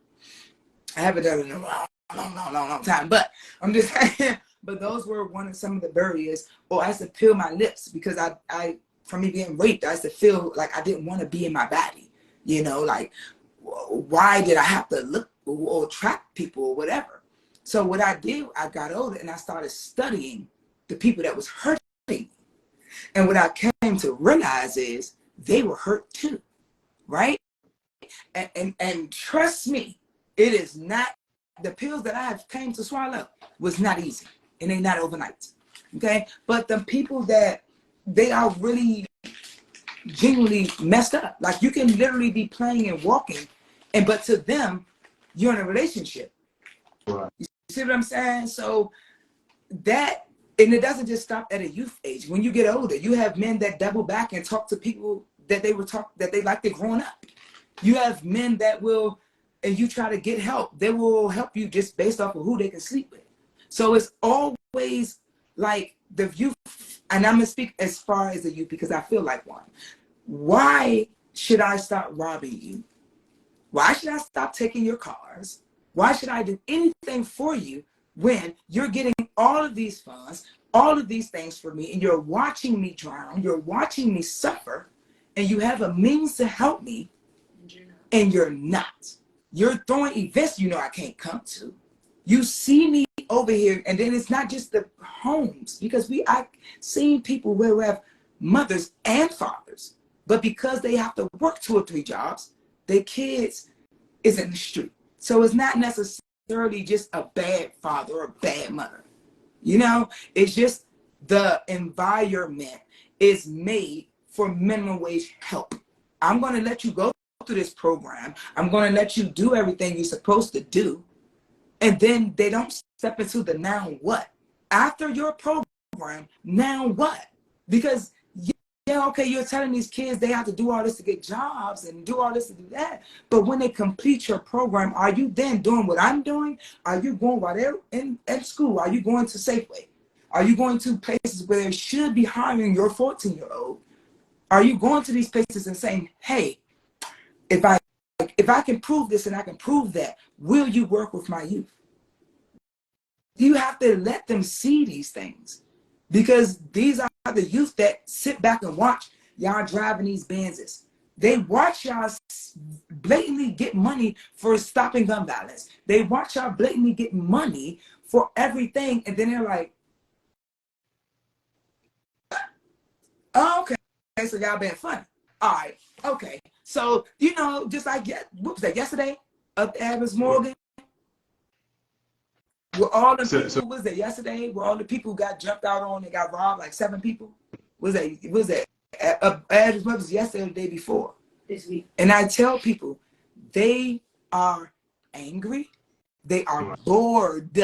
I haven't done it in a long time, but I'm just saying, but those were some of the barriers. Or I used to peel my lips because I from me being raped, I used to feel like I didn't want to be in my body. You know, like, why did I have to look or attract people or whatever? So what I did, I got older and I started studying the people that was hurting me. And what I came to realize is they were hurt too, right? And trust me, it is not, the pills that I have came to swallow was not easy. And they not overnight. Okay? But the people that they are really genuinely messed up. Like you can literally be playing and walking, but to them, you're in a relationship. Right. You see what I'm saying? So that, and it doesn't just stop at a youth age. When you get older, you have men that double back and talk to people that they like they're growing up. You have men that will, and you try to get help, they will help you just based off of who they can sleep with. So it's always like the youth, and I'm gonna speak as far as the youth because I feel like one. Why should I stop robbing you? Why should I stop taking your cars? Why should I do anything for you when you're getting all of these funds, all of these things for me, and you're watching me drown, you're watching me suffer, and you have a means to help me, and you're not. You're throwing events you know I can't come to. You see me over here, and then it's not just the homes, because I've seen people who have mothers and fathers, but because they have to work 2 or 3 jobs, their kids is in the street. So it's not necessarily just a bad father or a bad mother. You know, it's just the environment is made for minimum wage help. I'm going to let you go through this program. I'm going to let you do everything you're supposed to do. And then they don't step into the now what? After your program, now what? Because yeah, okay, you're telling these kids they have to do all this to get jobs and do all this to do that. But when they complete your program, are you then doing what I'm doing? Are you going while they're at school? Are you going to Safeway? Are you going to places where they should be hiring your 14-year-old? Are you going to these places and saying, hey, if I can prove this and I can prove that, will you work with my youth? You have to let them see these things, because these are the youth that sit back and watch y'all driving these Benzes. They watch y'all blatantly get money for stopping gun violence. They watch y'all blatantly get money for everything, and then they're like, oh, okay, so y'all being funny. All right, okay. So, you know, just like, what was that, yesterday? Up at Evans Morgan? Were all the people, was that yesterday? Were all the people who got jumped out on and got robbed, like 7 people? Was that as much as yesterday or the day before? This week. And I tell people, they are angry. They are bored.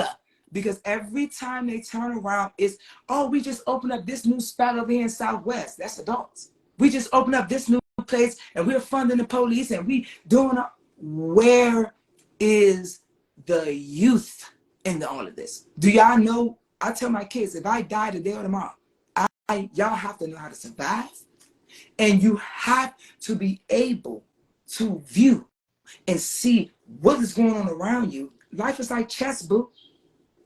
Because every time they turn around, it's, oh, we just opened up this new spot over here in Southwest. That's adults. We just opened up this new place and we're funding the police and we doing where is the youth in all of this? Do y'all know? I tell my kids, if I die today or tomorrow, y'all have to know how to survive, and you have to be able to view and see what is going on around you. Life is like chess, boo.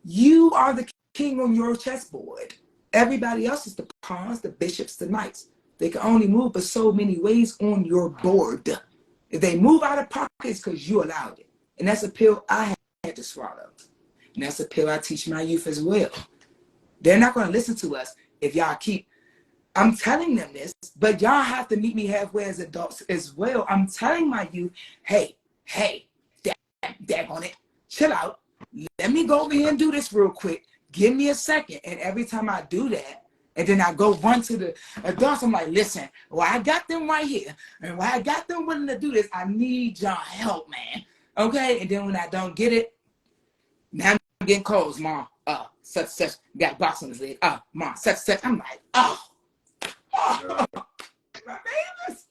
You are the king on your chessboard. Everybody else is the pawns, the bishops, the knights. They can only move but so many ways on your board. If they move out of pocket, it's because you allowed it. And that's a pill I had to swallow. And that's a pill I teach my youth as well. They're not going to listen to us if y'all keep, I'm telling them this, but y'all have to meet me halfway as adults as well. I'm telling my youth, hey, daggone it, chill out. Let me go over here and do this real quick. Give me a second. And every time I do that, and then I go run to the adults, I'm like, listen, well, I got them right here. And while I got them willing to do this, I need y'all help, man. Okay? And then when I don't get it, now I'm getting calls, Mom. Such, got box on his leg. Mom, such. I'm like, my babies.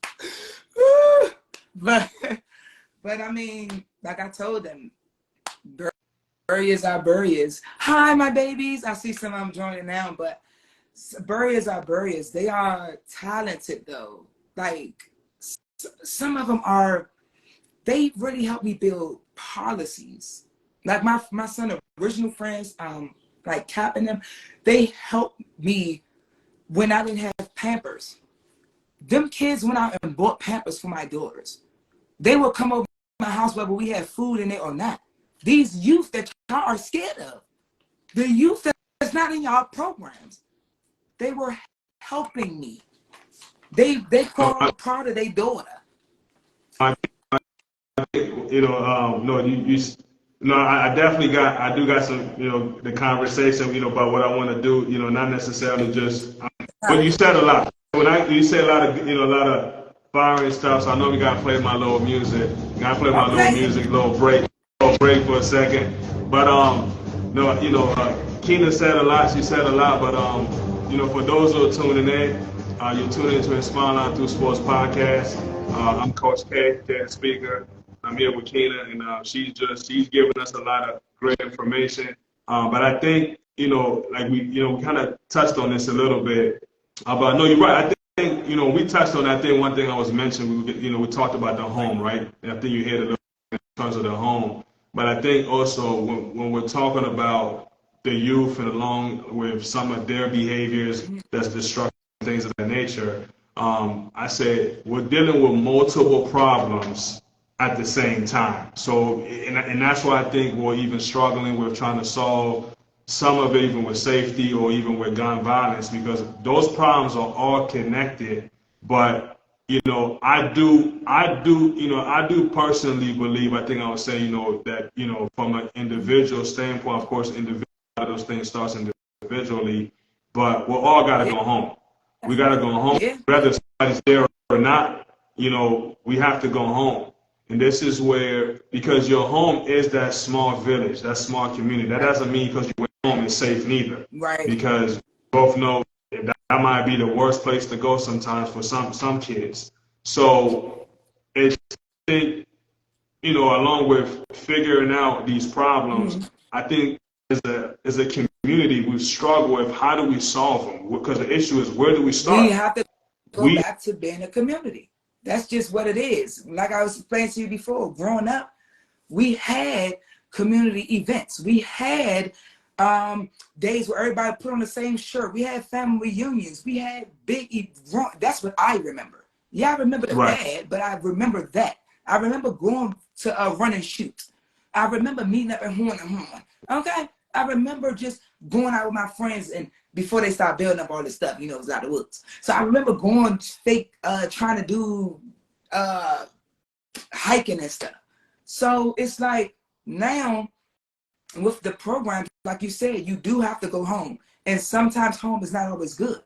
But I mean, Like I told them, Burriers are burriers. Hi, my babies. I see some of them joining now, but burriers are burriers. They are talented though. Like some of them are, they really help me build policies. Like my son original friends, like Cap and them, they helped me when I didn't have Pampers. Them kids went out and bought Pampers for my daughters. They would come over to my house whether we had food in it or not. These youth that y'all are scared of, the youth that's not in y'all programs, they were helping me. They called part of their daughter. No, no, I definitely I do got some, the conversation, about what I want to do, not necessarily just, but you said a lot. You said a lot of, a lot of firing stuff. So I know we got to play my little music. Got to play my little music, little break for a second. But, no, Kina said a lot. She said a lot. But, for those who are tuning in, you're tuning into Inspiring Through Sports podcast. I'm Coach K, guest speaker. I'm here with Kina, and she's giving us a lot of great information. But I think, like we kind of touched on this a little bit. But no, you're right. I think, we touched on that thing. One thing I was mentioning, we talked about the home, right? And I think you hit a little bit in terms of the home. But I think also when we're talking about the youth and along with some of their behaviors that's destructive, things of that nature, I said we're dealing with multiple problems at the same time. So, and that's why I think we're even struggling with trying to solve some of it, even with safety or even with gun violence, because those problems are all connected. But I do personally believe. I think I would say, that from an individual standpoint, of course, individual, a lot of those things starts individually, but we're all got to go home. We got to go home, whether somebody's there or not. We have to go home. And this is where, because your home is that small village, that small community. That doesn't mean because you went home it's safe neither. Right. Because we both know that might be the worst place to go sometimes for some kids. So it's, I think, along with figuring out these problems, I think as a community we struggle with how do we solve them? Because the issue is, where do we start? We have to go back to being a community. That's just what it is. Like I was explaining to you before, growing up, we had community events. We had days where everybody put on the same shirt. We had family reunions. We had that's what I remember. Yeah, I remember the bad, but I remember that. I remember going to run and shoot. I remember meeting up at Horn and Horn. Okay? I remember just going out with my friends, and before they start building up all this stuff, it was out of the woods. So I remember going fake, trying to do hiking and stuff. So it's like now with the program, like you said, you do have to go home. And sometimes home is not always good.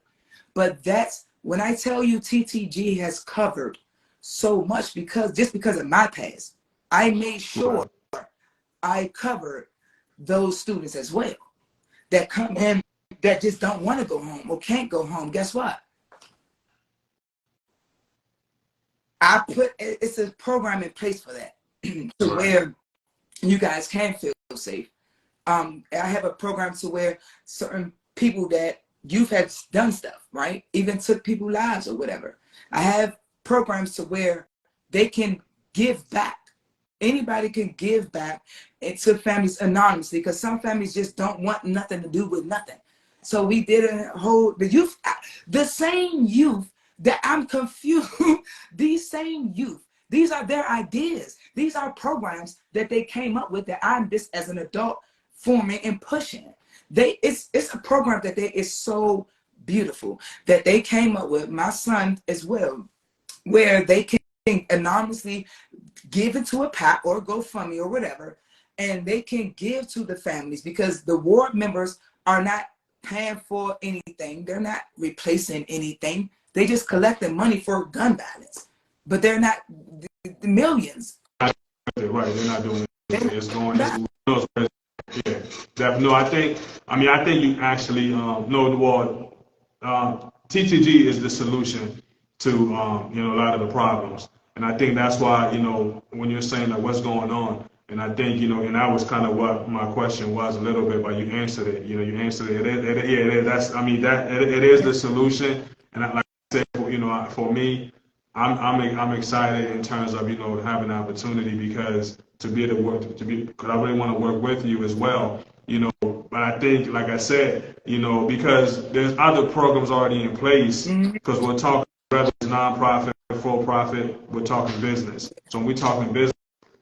But that's when I tell you TTG has covered so much, because of my past, I made sure I covered those students as well that come in that just don't want to go home or can't go home. Guess what? It's a program in place for that to where you guys can feel safe. I have a program to where certain people that you've had done stuff, right? Even took people's lives or whatever. I have programs to where they can give back. Anybody can give back to families anonymously, because some families just don't want nothing to do with nothing. So we did the same youth that I'm confused, these same youth, these are their ideas. These are programs that they came up with that I'm just as an adult forming and pushing. It's a program that is so beautiful that they came up with, my son as well, where they can anonymously give it to a PAC or GoFundMe or whatever, and they can give to the families, because the ward members are not paying for anything. They're not replacing anything. They just collecting money for gun violence, but they're not the millions. Right, they're not doing it. It's going. Yeah, no, I think you actually know the word. TTG is the solution to a lot of the problems. And I think that's why, when you're saying like what's going on, and I think, and that was kind of what my question was a little bit, but you answered it. You answered it. Yeah, it is. It is the solution. And like I said, for me, I'm excited in terms of having the opportunity because to be able to work because I really want to work with you as well. But I think, like I said, because there's other programs already in place. Because we're talking whether it's nonprofit, for profit, we're talking business. So when we're talking business,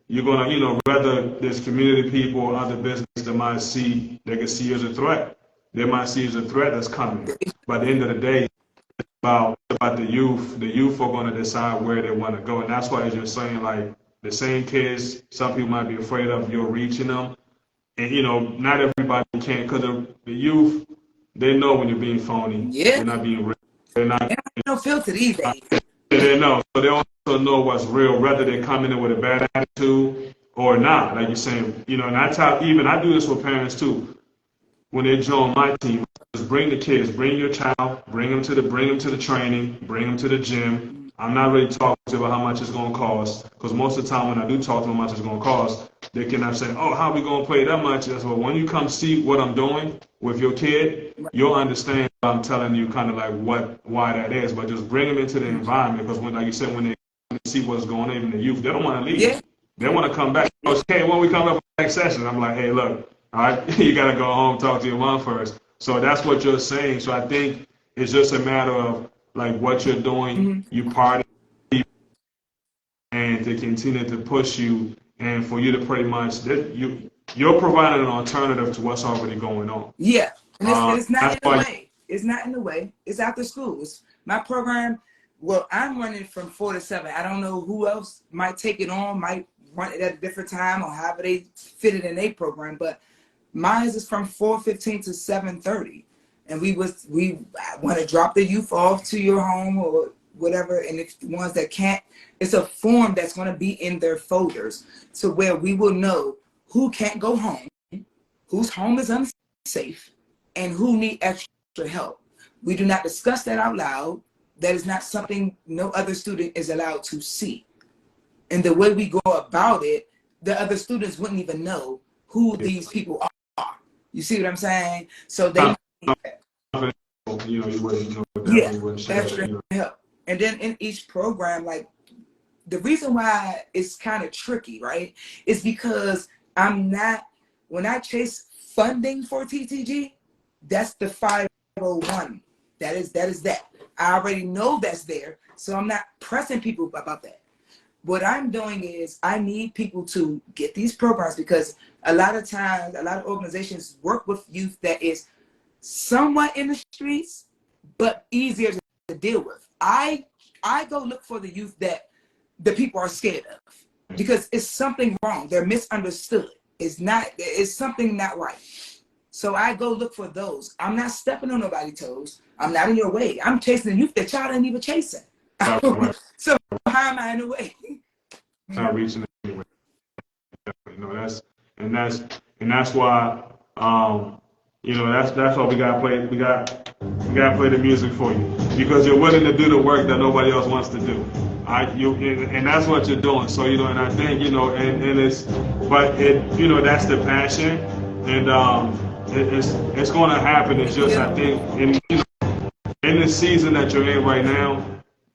you're gonna, whether there's community people or other business that might see, they can see as a threat. They might see as a threat that's coming. But at the end of the day, about the youth. The youth are going to decide where they want to go, and that's why, as you're saying, like the same kids, some people might be afraid of you reaching them, and not everybody can, because the youth, they know when you're being phony, Yeah. you're not being real, they're not. No filter these days. They know, so they also know what's real, whether they're coming in with a bad attitude or not. Like you're saying, and I do this with parents too. When they join my team, just bring the kids, bring your child, bring them to the training, bring them to the gym. I'm not really talking to them about how much it's going to cost, because most of the time when I do talk to them how much it's going to cost, they cannot say, oh, how are we going to pay that much? Well, when you come see what I'm doing with your kid, you'll understand what I'm telling you, kind of like why that is. But just bring them into the environment, because when, like you said, when they see what's going on, even the youth, they don't want to leave. Yeah. They want to come back. Okay, when we come up with the next session, I'm like, hey, look, all right, you got to go home, talk to your mom first. So that's what you're saying. So I think it's just a matter of like what you're doing, you party, and to continue to push you, and for you to pretty much you're providing an alternative to what's already going on. Yeah, and it's not in the why way. It's not in the way. It's after school. It's my program. Well, I'm running from 4 to 7. I don't know who else might take it on, might run it at a different time, or however they fit it in their program, but mine is from 4:15 to 7:30, and we want to drop the youth off to your home or whatever. And if the ones that can't, it's a form that's going to be in their folders, so where we will know who can't go home, whose home is unsafe, and who need extra help. We do not discuss that out loud. That is not something no other student is allowed to see. And the way we go about it, the other students wouldn't even know who these people are. You see what I'm saying? So they, you wouldn't, yeah, wouldn't extra help. And then in each program, like the reason why it's kind of tricky, right, is because I'm not, when I chase funding for TTG, that's the 501. That is that. I already know that's there, so I'm not pressing people about that. What I'm doing is I need people to get these programs, because a lot of times, a lot of organizations work with youth that is somewhat in the streets, but easier to deal with. I go look for the youth that the people are scared of, because it's something wrong. They're misunderstood. It's something not right. So I go look for those. I'm not stepping on nobody's toes. I'm not in your way. I'm chasing the youth that y'all ain't even chasing. So how am I in the way? Not reaching anyway. That's why that's why we gotta play play the music for you, because you're willing to do the work that nobody else wants to do. And that's what you're doing. So and I think and it's that's the passion, and it's going to happen. It's just I think in the season that you're in right now,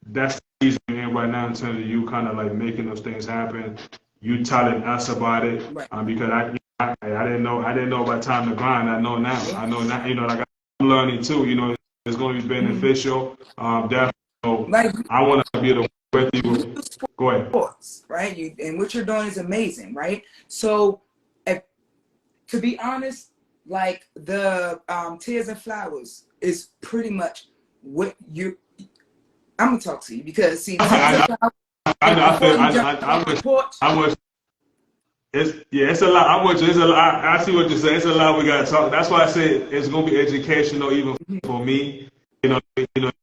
that's the season you're in right now in terms of you kind of like making those things happen. You telling us about it, because I didn't know about time to grind. I know now. I know now. Like I'm learning too. It's going to be beneficial. Definitely. Like, I want to be able to work with you. Go ahead. Sports, right? And what you're doing is amazing, right? So, to be honest, like the Tears and Flowers is pretty much what you. I'm gonna talk to you, because see, I wish. It's a lot. It's a lot. I see what you're saying. It's a lot we gotta talk. That's why I say it's gonna be educational, even for me.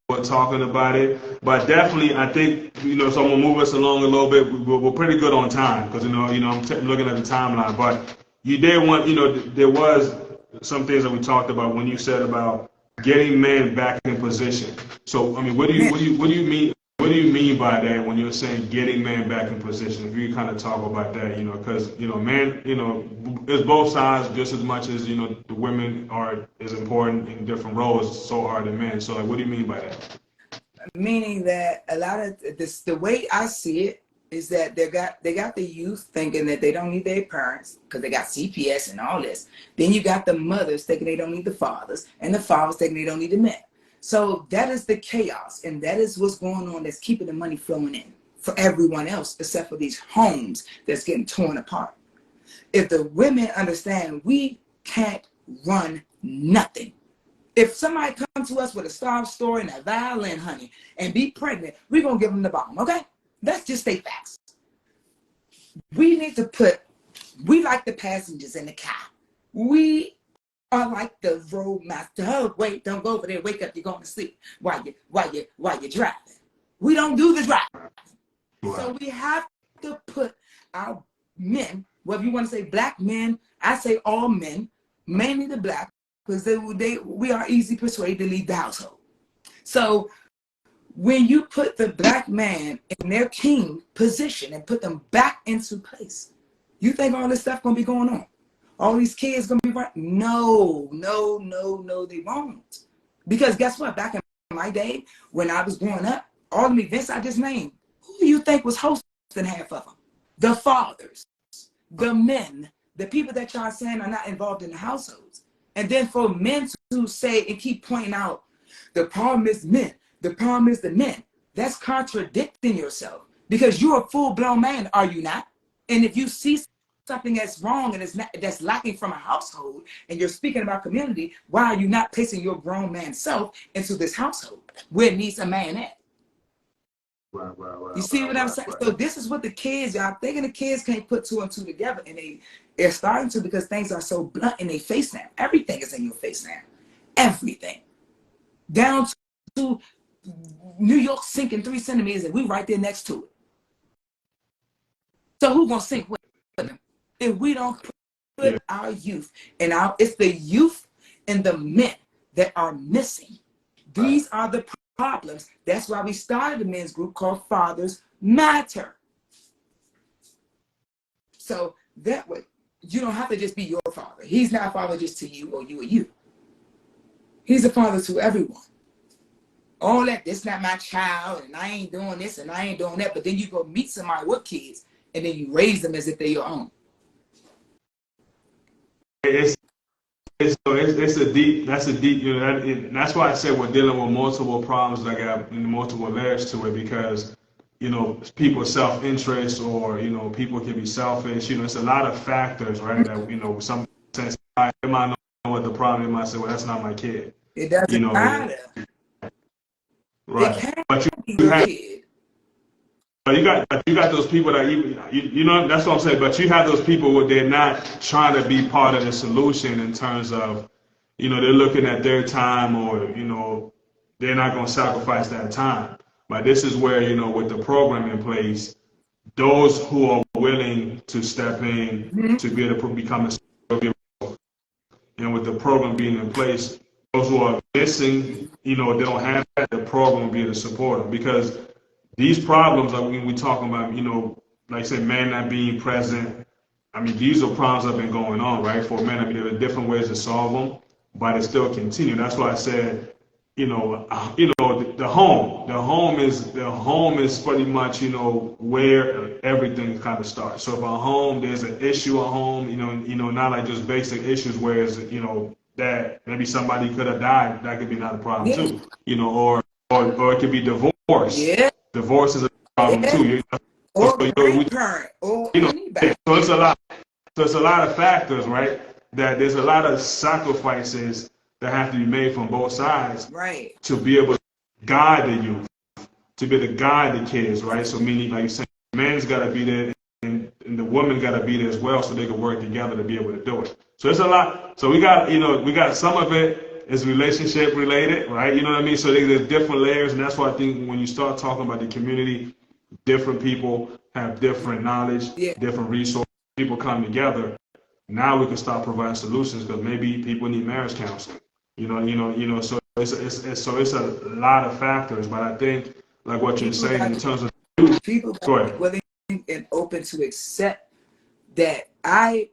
We're talking about it, but definitely, I think so. I'm gonna move us along a little bit. We're pretty good on time, because I'm looking at the timeline. But you did want, there was some things that we talked about when you said about getting men back in position. So I mean, what do you mean what do you mean by that when you're saying getting men back in position? If you kind of talk about that, because man, it's both sides just as much as the women are is important in different roles. So are the men. So like, what do you mean by that? Meaning that a lot of this, the way I see it, is that they got the youth thinking that they don't need their parents because they got CPS and all this. Then you got the mothers thinking they don't need the fathers, and the fathers thinking they don't need the men. So that is the chaos, and that is what's going on that's keeping the money flowing in for everyone else except for these homes that's getting torn apart. If the women understand we can't run nothing. If somebody comes to us with a sob story and a violin, honey, and be pregnant, we're going to give them the bomb, okay? Let's just state facts. We need to we like the passengers in the car. We are like the roadmaster. Oh, wait, don't go over there. Wake up, you're going to sleep while you're driving. We don't do the driving. So we have to put our men, whether you want to say black men, I say all men, mainly the black, because we are easy persuaded to leave the household. So when you put the black man in their king position and put them back into place, you think all this stuff gonna be going on? All these kids gonna be right? No, they won't. Because guess what? Back in my day, when I was growing up, all the events I just named, who do you think was hosting half of them? The fathers, the men, the people that y'all saying are not involved in the households. And then for men to say and keep pointing out, the problem is men, the problem is the men. That's contradicting yourself because you're a full-blown man, are you not? And if you see something that's wrong and that's lacking from a household and you're speaking about community, why are you not placing your grown man self into this household where it needs a man at? You see what I'm saying? So this is what the kids, y'all thinking the kids can't put two and two together, and they're starting to because things are so blunt in their face now. Everything is in your face now. Everything. Down to New York sinking 3 centimeters and we right there next to it. So who's gonna sink with them? If we don't put our youth and it's the youth and the men that are missing. These are the problems. That's why we started a men's group called Fathers Matter. So that way, you don't have to just be your father. He's not a father just to you or you. He's a father to everyone. All that, this not my child, and I ain't doing this and I ain't doing that. But then you go meet somebody with kids, and then you raise them as if they're your own. It's a deep, that's why I said we're dealing with multiple problems that got multiple layers to it because, people's self-interest or, people can be selfish, it's a lot of factors, right? That, some sense, they might know what the problem is, they might say, well, that's not my kid. It doesn't matter. Right. It can't but be your kid. But you got those people that even that's what I'm saying. But you have those people where they're not trying to be part of the solution in terms of, they're looking at their time or they're not going to sacrifice that time. But this is where with the program in place, those who are willing to step in to be able to become a and with the program being in place, those who are missing, they don't have that. The program will be able to support them because these problems, we talking about, like I said, men not being present. I mean, these are problems that have been going on, right? For men, I mean, there are different ways to solve them, but it still continue. That's why I said, the home is pretty much, where everything kind of starts. So if a home, there's an issue at home, not like just basic issues, whereas, that maybe somebody could have died, that could be not a problem too, or it could be divorce. Yeah. Divorce is a problem too. Or grandparent, or anybody. So it's a lot. So it's a lot of factors, right? That there's a lot of sacrifices that have to be made from both sides, right, to be able to guide the youth, to be able to guide the kids, right? So meaning, like you said, the man's got to be there, and the woman got to be there as well, so they can work together to be able to do it. So it's a lot. So we got some of it is relationship related, right? You know what I mean? So there's different layers, and that's why I think when you start talking about the community, different people have different knowledge, different resources, people come together. Now we can start providing solutions because maybe people need marriage counseling. So it's a lot of factors, but I think like what you're People saying got in terms of. people got Go to be ahead. willing and open to accept that I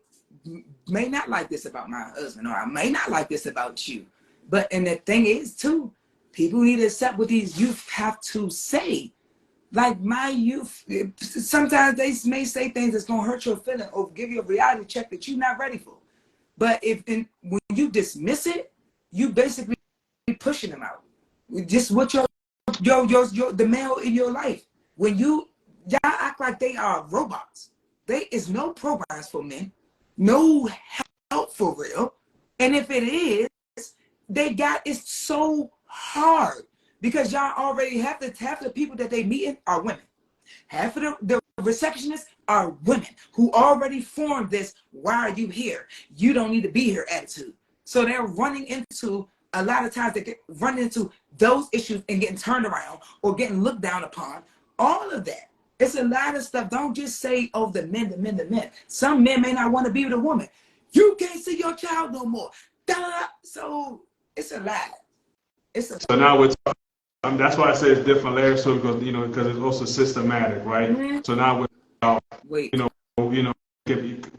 may not like this about my husband, or I may not like this about you. But and the thing is too, people need to accept what these youth have to say. Like my youth, sometimes they may say things that's gonna hurt your feeling or give you a reality check that you're not ready for. But when you dismiss it, you basically pushing them out. Just what your the male in your life. When y'all act like they are robots. There is no programs for men, no help for real. And if it is, it's so hard because y'all already half the people that they meeting are women. Half of the receptionists are women who already formed this, why are you here? You don't need to be here attitude. So they're running into, a lot of times they get run into those issues and getting turned around or getting looked down upon. All of that. It's a lot of stuff. Don't just say, oh, the men, the men, the men. Some men may not want to be with a woman. You can't see your child no more. Da-da-da. So it's a lot. It's a So now we're talking, that's why I say it's different layers, so because because it's also systematic, right? mm-hmm. So now we're Wait. you know,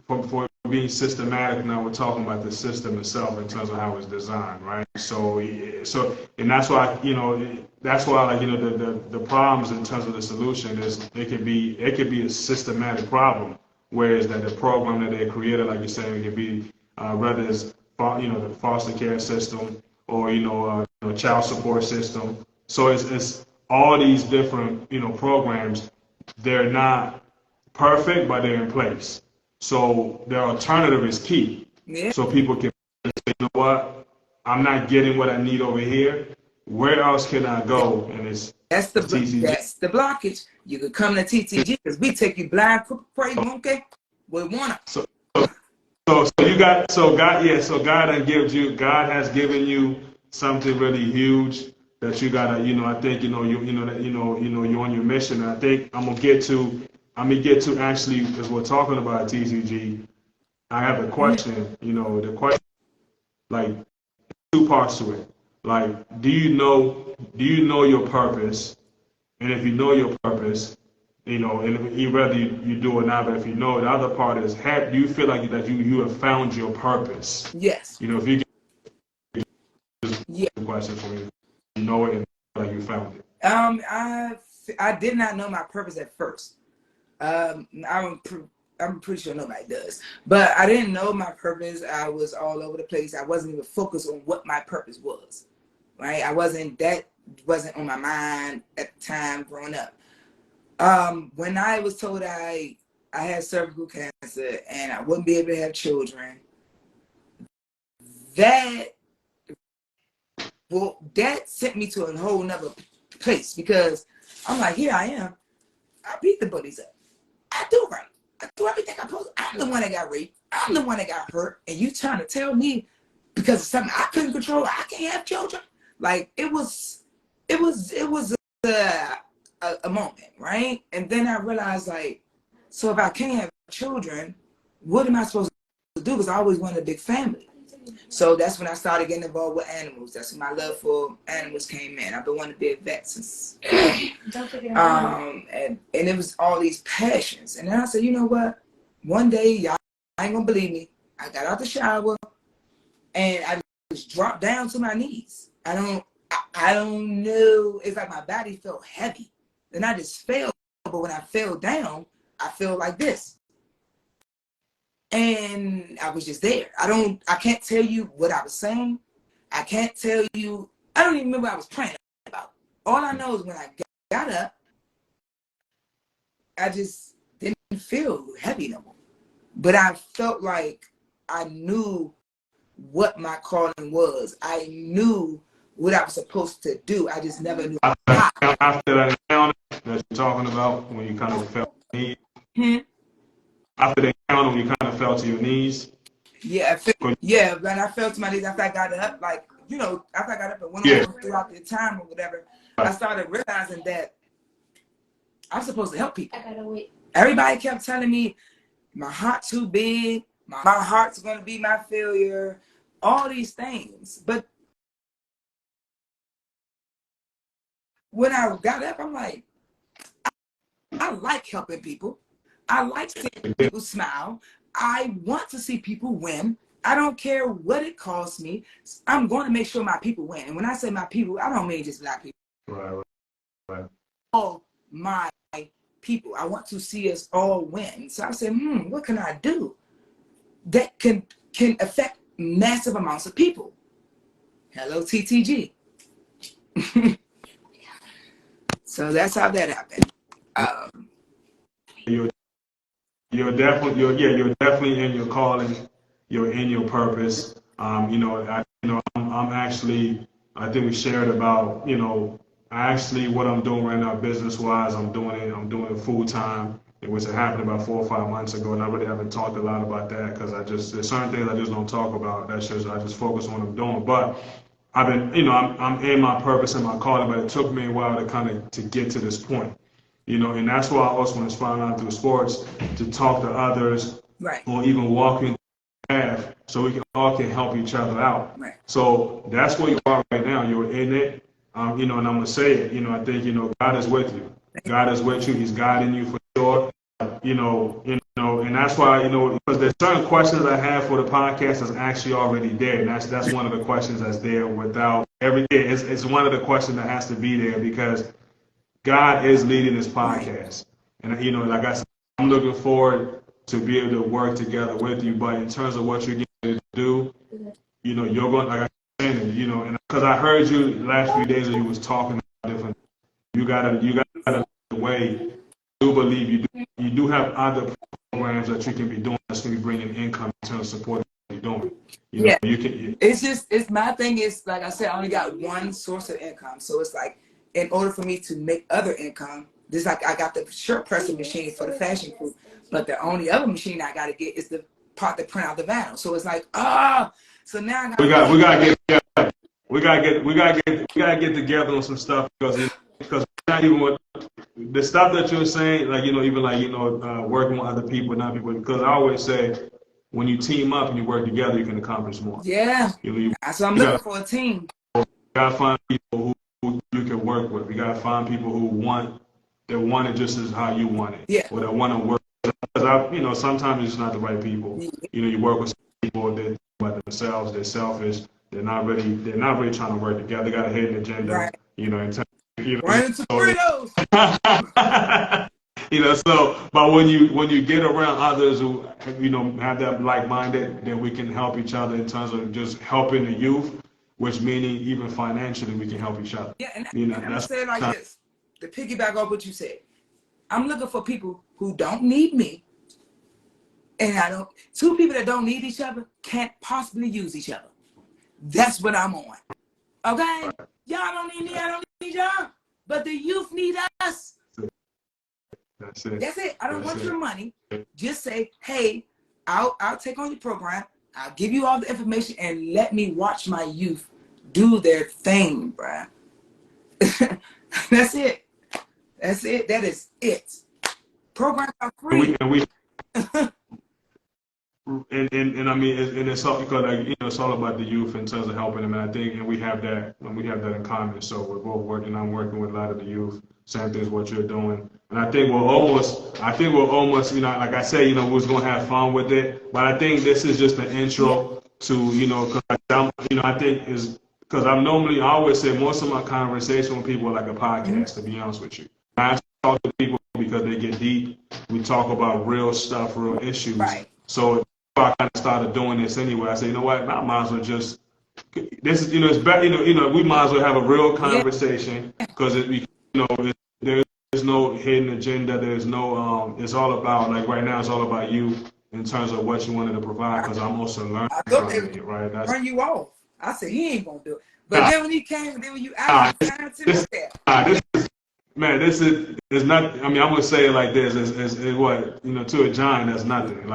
for being systematic. Now we're talking about the system itself in terms of how it's designed, right? So and that's why like the problems in terms of the solution is it could be a systematic problem, whereas that the program that they created, like you're saying, it could be whether it's the foster care system or child support system. So it's all these different programs. They're not perfect, but they're in place. So their alternative is key. Yeah. So people can say, you know what, I'm not getting what I need over here. Where else can I go? And it's TCG. That's the blockage. You could come to TTG because we take you blind, pray, monkey. We want to. So you got God has given you something really huge that you gotta I think you're on your mission. And I think I'm gonna get to actually, because we're talking about TCG. I have a question. The question, like, two parts to it. Like, do you know your purpose? And if you know your purpose, and whether you do or not, but if you know, the other part is, do you feel like that you have found your purpose? Yes. If you get Yeah. the question for me, you know it and feel like you found it. I did not know my purpose at first. I'm pretty sure nobody does, but I didn't know my purpose. I was all over the place. I wasn't even focused on what my purpose was. Right? Wasn't on my mind at the time growing up. When I was told I had cervical cancer and I wouldn't be able to have children, that sent me to a whole nother place because I'm like, here I am. I beat the bullies up. I do right. I do everything I'm supposed to. I'm the one that got raped. I'm the one that got hurt. And you trying to tell me because of something I couldn't control, I can't have children? Like it was a moment, right? And then I realized, like, so if I can't have children, what am I supposed to do? Because I always wanted a big family. So that's when I started getting involved with animals. That's when my love for animals came in. I've been wanting to be a vet since. And it was all these passions. And then I said, you know what? One day, y'all ain't gonna believe me. I got out the shower and I just dropped down to my knees. I don't know. It's like my body felt heavy. Then I just fell. But when I fell down, I felt like this. And I was just there. I can't tell you what I was saying. I can't tell you. I don't even remember what I was praying about. All I know is when I got up, I just didn't feel heavy no more. But I felt like I knew what my calling was. I knew what I was supposed to do. I just never knew how. After that encounter that you're talking about, when you kind of felt your knees, after the encounter, when you kind of fell to your knees. Yeah, when I fell to my knees after I got up, like, after I got up and went on throughout the time or whatever, I started realizing that I'm supposed to help people. Everybody kept telling me my heart's too big, my heart's gonna be my failure, all these things. But when I got up, I'm like, I like helping people. I like seeing people smile. I want to see people win. I don't care what it costs me. I'm going to make sure my people win. And when I say my people, I don't mean just black people. Right. All my people. I want to see us all win. So I said, what can I do that can affect massive amounts of people? Hello, TTG. So that's how that happened. You're definitely in your calling. You're in your purpose. I'm actually. I think we shared about. Actually, what I'm doing right now, business-wise, I'm doing it full time. It was happened about 4 or 5 months ago, and I really haven't talked a lot about that because there's certain things I just don't talk about. I just focus on what I'm doing. But I've been, I'm in my purpose and my calling, but it took me a while to get to this point. And that's why I also want to inspire out through sports to talk to others, Right. Or even walking the path so we all can help each other out. Right. So that's where you are right now. You're in it, and I'm gonna say it. I think God is with you. God is with you. He's guiding you for sure. And that's why because there's certain questions I have for the podcast that's actually already there, and that's one of the questions that's there without everything. It's one of the questions that has to be there because God is leading this podcast. And, like I said, I'm looking forward to be able to work together with you. But in terms of what you're going to do, you're going, like I said, and because I heard you the last few days as you was talking about different, you got to the way. I do believe you do have other programs that you can be doing that's going to be bringing income in terms of support what you're doing. You can. It's my thing is, like I said, I only got one source of income. So it's like, in order for me to make other income, this like I got the shirt pressing machine for the fashion group, but the only other machine I got to get is the part that print out the vinyl. So it's like, so now I got we gotta get together on some stuff because not even what the stuff that you're saying, like even like working with other people, not people. Because I always say, when you team up and you work together, you can accomplish more. Yeah, so I'm looking for a team. You gotta find people who you can work with. You gotta find people who want it just as how you want it. Yeah. Or that want to work. Because sometimes it's just not the right people. You work with people that about themselves, they're selfish. They're not really trying to work together. They got a hidden agenda. Right. Running to burritos. But when you get around others who have that like-minded, then we can help each other in terms of just helping the youth, which meaning even financially we can help each other. Yeah, and I'm gonna say it like this: to piggyback off what you said, I'm looking for people who don't need me, and two people that don't need each other can't possibly use each other. That's what I'm on. Okay? Y'all don't need me, I don't need y'all. But the youth need us. That's it. That's it. I don't want your money. Just say, hey, I'll take on your program. I'll give you all the information and let me watch my youth do their thing, bruh. That's it. That's it. That is it. Programs are free. And I mean, and it's all because it's all about the youth in terms of helping them. And I think, and we have that in common. So we're both working. I'm working with a lot of the youth. Same thing as what you're doing. And I think we're almost, like I said, we was gonna have fun with it. But I think this is just an intro to, because I think is because I always say most of my conversation with people are like a podcast. To be honest with you, I talk to people because they get deep. We talk about real stuff, real issues. Right. So I kind of started doing this anyway. I said, you know what? I might as well just. This is, it's better. We might as well have a real conversation because there's no hidden agenda. There's no. It's all about right now. It's all about you in terms of what you wanted to provide. Because I'm also learning from it, right? That's turn you off. I said he ain't gonna do it. But then when he came, and then when you asked him, this is not. I mean, I'm gonna say it like this: is what to a giant, that's nothing.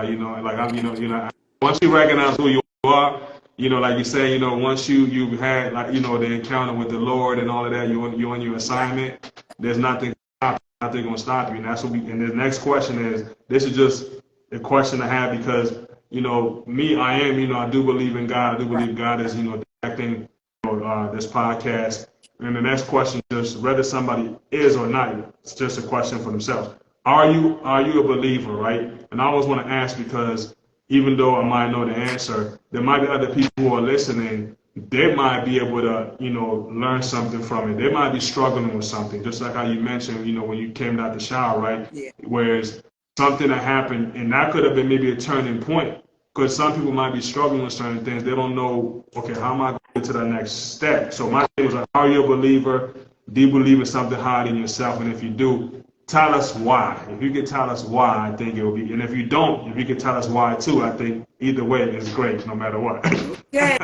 Once you recognize who you are, like you say, once you had the encounter with the Lord and all of that, you on your assignment. There's nothing gonna stop you, and that's what we. And the next question is: this is just a question I have because I do believe in God. I do believe God is directing this podcast. And the next question is whether somebody is or not. It's just a question for themselves. Are you a believer, right? And I always want to ask because even though I might know the answer, there might be other people who are listening. They might be able to, learn something from it. They might be struggling with something, just like how you mentioned, when you came out the shower, right? Yeah. Whereas something that happened, and that could have been maybe a turning point, because some people might be struggling with certain things. They don't know, okay, how am I going to the next step? So my thing was like, are you a believer? Do you believe in something higher than yourself? And if you do, tell us why. If you can tell us why, I think it will be. And if you don't, if you can tell us why too, I think either way is great, no matter what. Okay.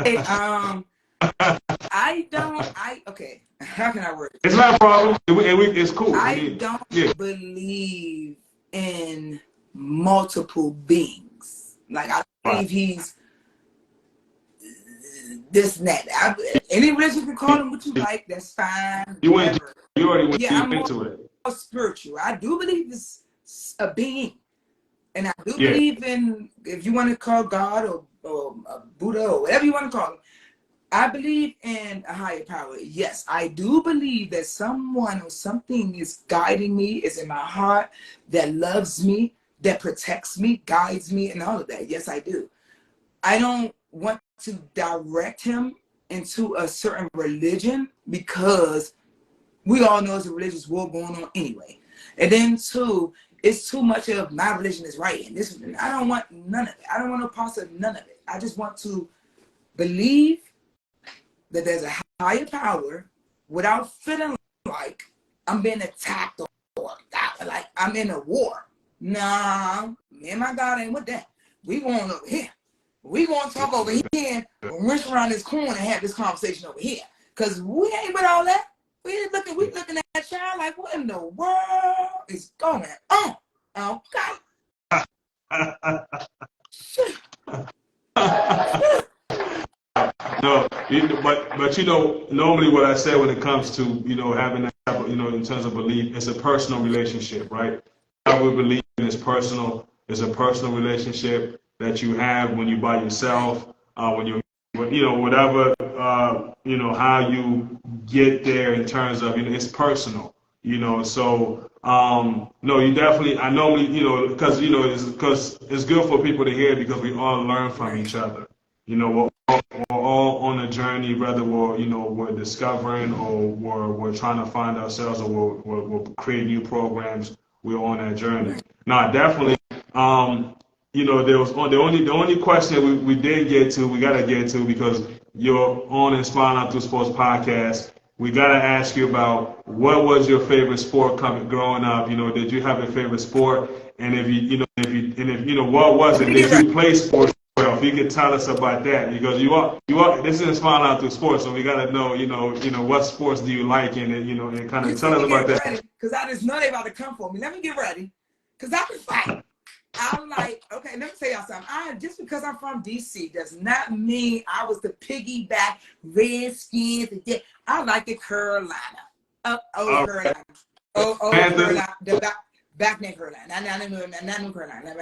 Okay. How can I word it? It's not a problem. It's cool. I don't believe in multiple beings. Like, I believe he's this and that. Any religion can call him what you like. That's fine. You already went Yeah, I'm into it. more spiritual. I do believe it's a being. And I do Yeah. believe in, if you want to call God or Buddha or whatever you want to call him, I believe in a higher power. Yes, I do believe that someone or something is guiding me, is in my heart, that loves me, that protects me, guides me, and all of that. Yes, I do. I don't want to direct him into a certain religion because we all know there's a religious war going on anyway. And then two, it's too much of my religion is right. And this, I don't want none of it. I don't want no parts of none of it. I just want to believe that there's a higher power without feeling like I'm being attacked or like I'm in a war. Nah, me and my God ain't with that. We going over here. We going to talk over here and rinse around this corner and have this conversation over here. Because we ain't with all that. We looking at that child like, what in the world is going on? Okay. No, but normally what I say when it comes to having that type of, in terms of belief, it's a personal relationship, right? I would believe in is personal. It's a personal relationship that you have when you're by yourself, when you're, whatever, how you get there in terms of, it's personal, So, no, you definitely. I normally, because it's good for people to hear because we all learn from each other. We're all on a journey, whether we're discovering or we're trying to find ourselves or we're creating new programs. We're on that journey. Now, definitely, there was the only question we did get to, we gotta get to because you're on Inspiring Out Through Sports podcast. We gotta ask you about what was your favorite sport growing up. Did you have a favorite sport? And what was it? Did you play sports? Well, if you could tell us about that, because you are this is Inspiring Out Through Sports, so we gotta know, what sports do you like, and kind of tell us about that. Because I just know they about to come for me. Let me get ready, because I can fight. I'm like, okay, let me tell y'all something. Just because I'm from DC does not mean I was the piggyback Redskins. I like the Carolina. Carolina. Carolina. The back neck Carolina. Not New Carolina.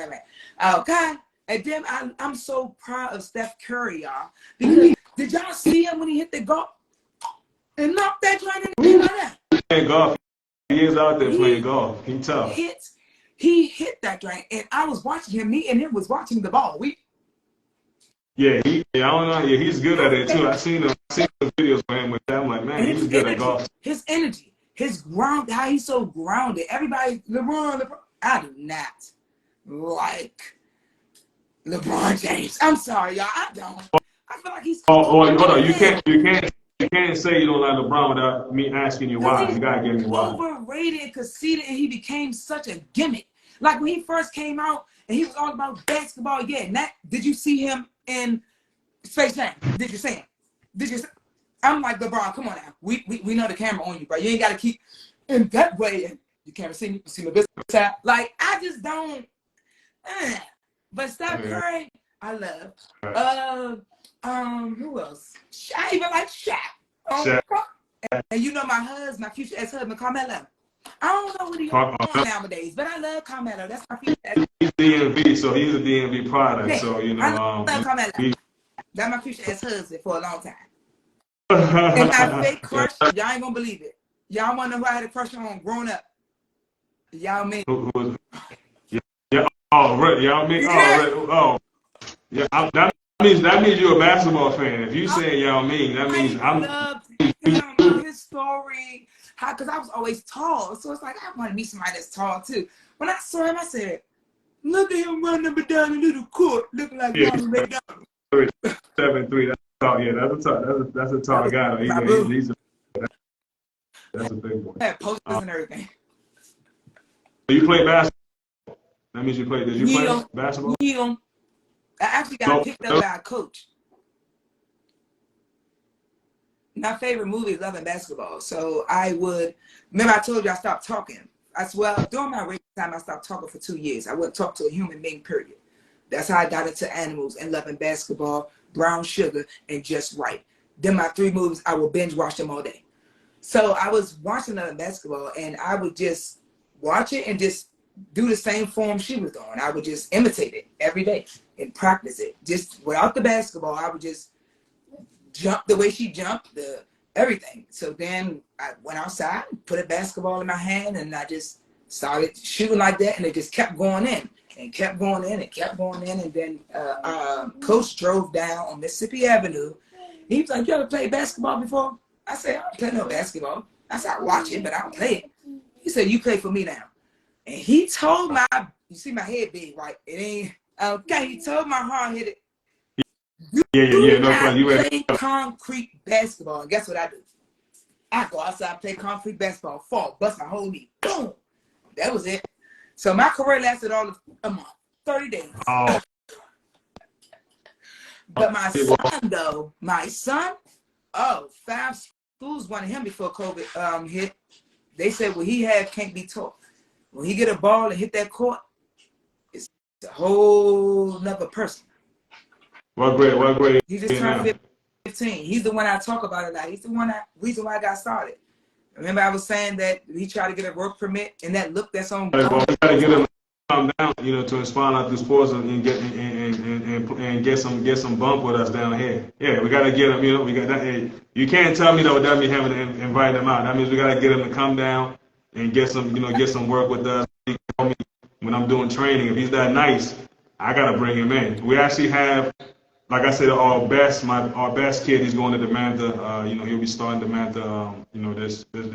Okay. And then I'm so proud of Steph Curry, y'all. Because did y'all see him when he hit the golf and knocked that joint in the like that? Playing golf. He is out there playing golf. He's tough. He hit that joint, and I was watching him. Me and him was watching the ball. I don't know. Yeah, he's good at it too. I've seen the videos for him with that. I'm like, man, he's good at golf. His energy, his ground, how he's so grounded. Everybody, LeBron, I do not like LeBron James. I'm sorry, y'all. I don't. I feel like he's. Hold on. You can't say you don't like LeBron without me asking you why. You gotta give me why. Overrated, conceited, and he became such a gimmick. Like when he first came out and he was all about basketball. Yeah, and did you see him in Space Jam? Did you see him? I'm like, LeBron, come on now. We know the camera on you, bro. You ain't gotta keep in that way. And you can't see me. You see my business side. Like I just don't. But Steph Curry, I love. Who else? I even like Shaq. Shaq. And my future ex-husband, Carmelo. I don't know what he's doing nowadays, but I love Carmelo. That's my future ex-husband. He's DMV, so he's a DMV product. Yeah, So I love Carmelo. That's my future ex-husband for a long time. And my fake crush, y'all ain't gonna believe it. Y'all wanna know who I had a crush on growing up? Y'all mean. Yeah. Oh, right. Y'all mean. Oh, Yeah. right. Oh, yeah. That means you're a basketball fan. If you say y'all mean, that means I I'm. loved him, his story, how, because I was always tall. So it's like, I want to meet somebody that's tall too. When I saw him, I said, look at him running up and down the little court, looking like Yeah, Ronald McDonald. 7'3". That's tall. Yeah, that's a That tall was guy. my boo. That's a big boy. I had posters and everything. You play basketball. That means you play. Did you play Yeah, basketball? yeah. I actually got No. picked up by a coach. My favorite movie is Love and Basketball. So I would, remember I told you I stopped talking. I swear, during my race time, I stopped talking for 2 years. I wouldn't talk to a human being, period. That's how I got into animals and Love and Basketball, Brown Sugar, and Just Right. Then my 3 movies, I would binge watch them all day. So I was watching Love and Basketball, and I would just watch it and just do the same form she was doing. I would just imitate it every day and practice it. Just without the basketball, I would just jump the way she jumped, the everything. So then I went outside, put a basketball in my hand, and I just started shooting like that, and it just kept going in and kept going in and kept going in. And then coach drove down on Mississippi Avenue. He was like, you ever played basketball before? I said, I don't play no basketball. I said, I watch it, but I don't play it. He said, you play for me now. And he told my, you see my head big, right? It ain't, okay, he told my hard-headed, Yeah. No I fun. You ready? play concrete basketball. And guess what I do? I go outside, play concrete basketball, fall, bust my whole knee. Boom. That was it. So my career lasted all of a month, 30 days. Oh. But my son, though, oh, 5 schools wanted him before COVID hit. They said what he had can't be taught. When he get a ball and hit that court, it's a whole nother person. What grade? He just turned 15. He's the one I talk about a lot. He's the reason why I got started. Remember I was saying that he tried to get a work permit, and that look that's on. Well, we gotta get him to come down, to inspire out through sports and get some bump with us down here. Yeah, we gotta get him. We got that. Hey, you can't tell me that without me having to invite him out. That means we gotta get him to come down and get some work with us. When I'm doing training, if he's that nice, I gotta bring him in. We actually have, like I said, our best kid, he's going to Demantha. He'll be starting Demantha,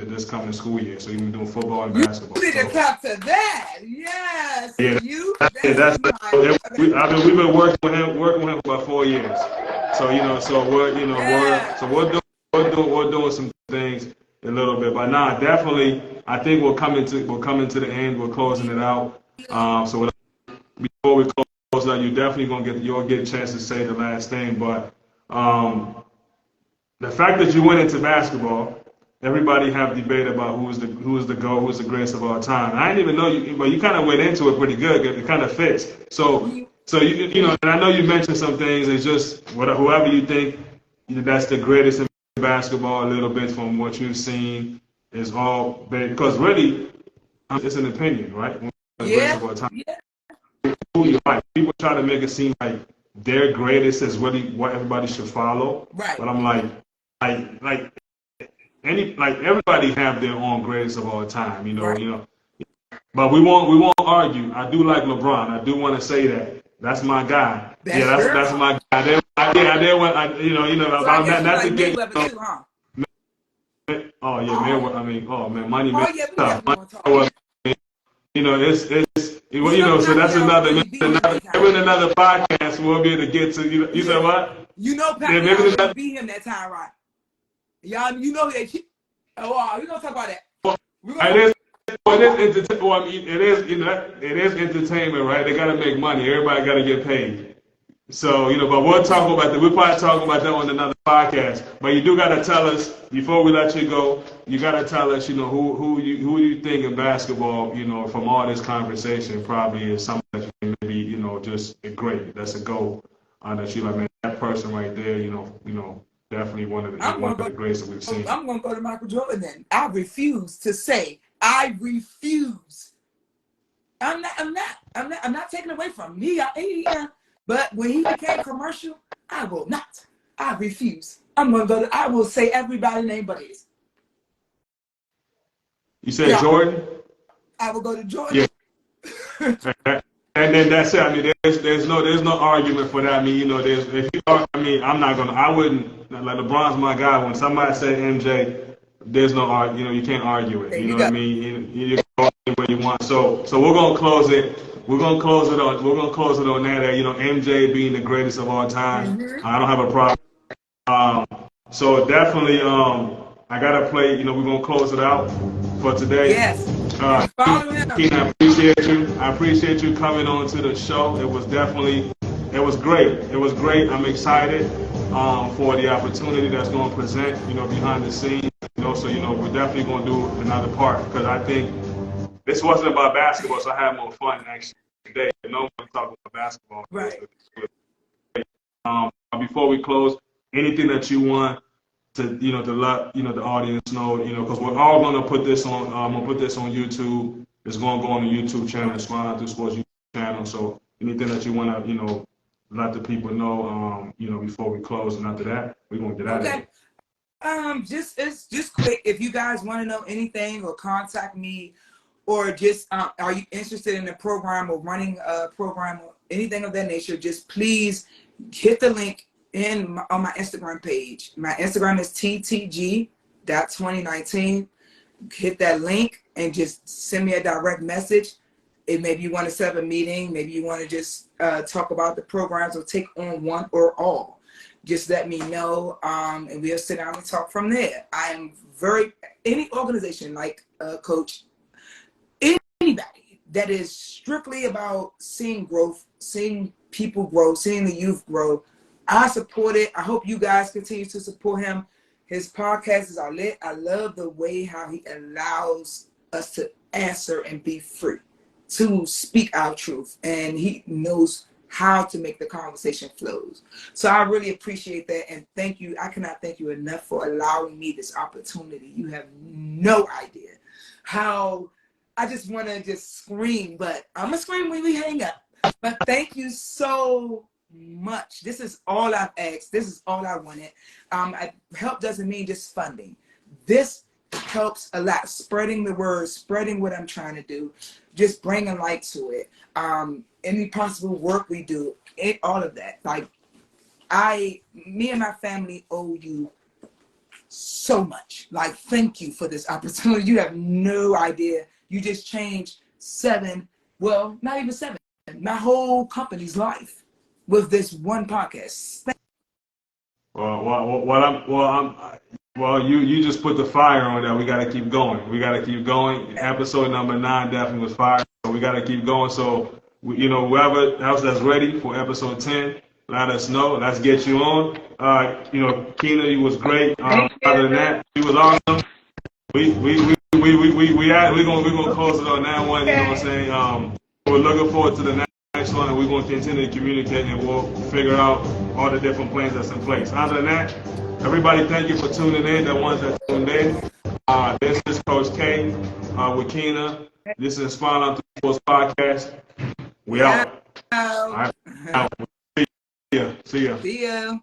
this coming school year. So he's been doing football and basketball. You need to come to that. Yes. Yeah, You. that's we've been working with him for about 4 years. So we're doing some things a little bit. But nah, definitely, I think we're coming to the end. We're closing it out. So before we close out, you'll get a chance to say the last thing. But the fact that you went into basketball, everybody have debate about who's the GOAT, who's the greatest of all time. I didn't even know you, but you kind of went into it pretty good. It kind of fits. So and I know you mentioned some things. It's just whoever you think that's the greatest in basketball. A little bit from what you've seen is all because really it's an opinion, right? Yeah. Greatest of all time. Who you like? People try to make it seem like their greatest is really what everybody should follow. Right. But I'm like everybody have their own greatest of all time, Right. But we won't argue. I do like LeBron. I do want to say that. That's my guy. That's my guy. I did want So I guess you like Mayweather too, huh? Oh yeah, Mayweather. I mean, oh man, money. Oh yeah, we definitely want to talk. So that's another podcast we'll be able to get to. You said what? Pacquiao already beat him that time, right? Y'all, they keep. Oh, wow, we're gonna talk about that. It is entertainment, right? They gotta make money. Everybody gotta get paid. So, but we'll talk about that. We'll probably talk about that on another podcast. But you do gotta tell us before we let you go. You gotta tell us, who you think in basketball, from all this conversation, probably is something that you maybe, just great. That's a goal that you like, man. That person right there, definitely one of the greatest that we've seen. I'm gonna go to Michael Jordan then. I refuse to say I refuse. I'm not taking away from me. But when he became commercial, I will not. I refuse. I will say everybody's name but his. You said Yeah, Jordan? I will go to Jordan. Yeah. And then that's it. I mean, there's no argument for that. I mean, you know, I mean, I wouldn't, like LeBron's my guy. When somebody say MJ, there's no you know, you can't argue it. There You you know what go. I mean? You can go anywhere you want. So we're gonna close it. We're gonna close it on that. You know, MJ being the greatest of all time. Mm-hmm. I don't have a problem. Um, so definitely, I gotta play. You know, we're gonna close it out for today. Yes. And follow him. Kina, I appreciate you. I appreciate you coming on to the show. It was great. It was great. I'm excited for the opportunity that's going to present. You know, behind the scenes. You know, so you know, we're definitely going to do another part because I think this wasn't about basketball, so I had more fun actually today. No one talking about basketball. Right. Before we close, anything that you want to let the audience know, because we're all going to put this on. We'll put this on YouTube. It's going to go on the YouTube channel. It's going on ILTSports YouTube channel. So anything that you want to let the people know, before we close, and after that, we're going to get out of here. Just quick. If you guys want to know anything or contact me, or just are you interested in a program or running a program or anything of that nature, just please hit the link on my Instagram page. My Instagram is ttg.2019. Hit that link and just send me a direct message. And maybe you want to set up a meeting, maybe you want to just talk about the programs or take on one or all. Just let me know, and we'll sit down and talk from there. I am any organization like Coach, anybody that is strictly about seeing growth, seeing people grow, seeing the youth grow, I support it. I hope you guys continue to support him. His podcast is lit. I love the way how he allows us to answer and be free, to speak our truth, and he knows how to make the conversation flows. So I really appreciate that, and thank you. I cannot thank you enough for allowing me this opportunity. You have no idea how I just want to just scream, but I'm gonna scream when we hang up. But thank you so much. This is all I've asked. This is all I wanted. Help doesn't mean just funding. This helps a lot. Spreading the word, spreading what I'm trying to do, just bringing light to it. Any possible work we do, all of that. Like me and my family owe you so much. Like, thank you for this opportunity. You have no idea. You just changed not even 7, my whole company's life with this one podcast. You just put the fire on that. We got to keep going. We got to keep going. Episode number 9 definitely was fire. So we got to keep going. So, whoever else that's ready for episode 10, let us know. Let's get you on. Kina, you was great. Other than that, you was awesome. We're gonna close it on that one. You know what I'm saying? We're looking forward to the next one, and we're gonna continue to communicate, and we'll figure out all the different plans that's in place. Other than that, everybody, thank you for tuning in. The ones that tuned in. This is Coach K with Kina. This is Final ILTSports podcast. We out. All right. See ya. See ya.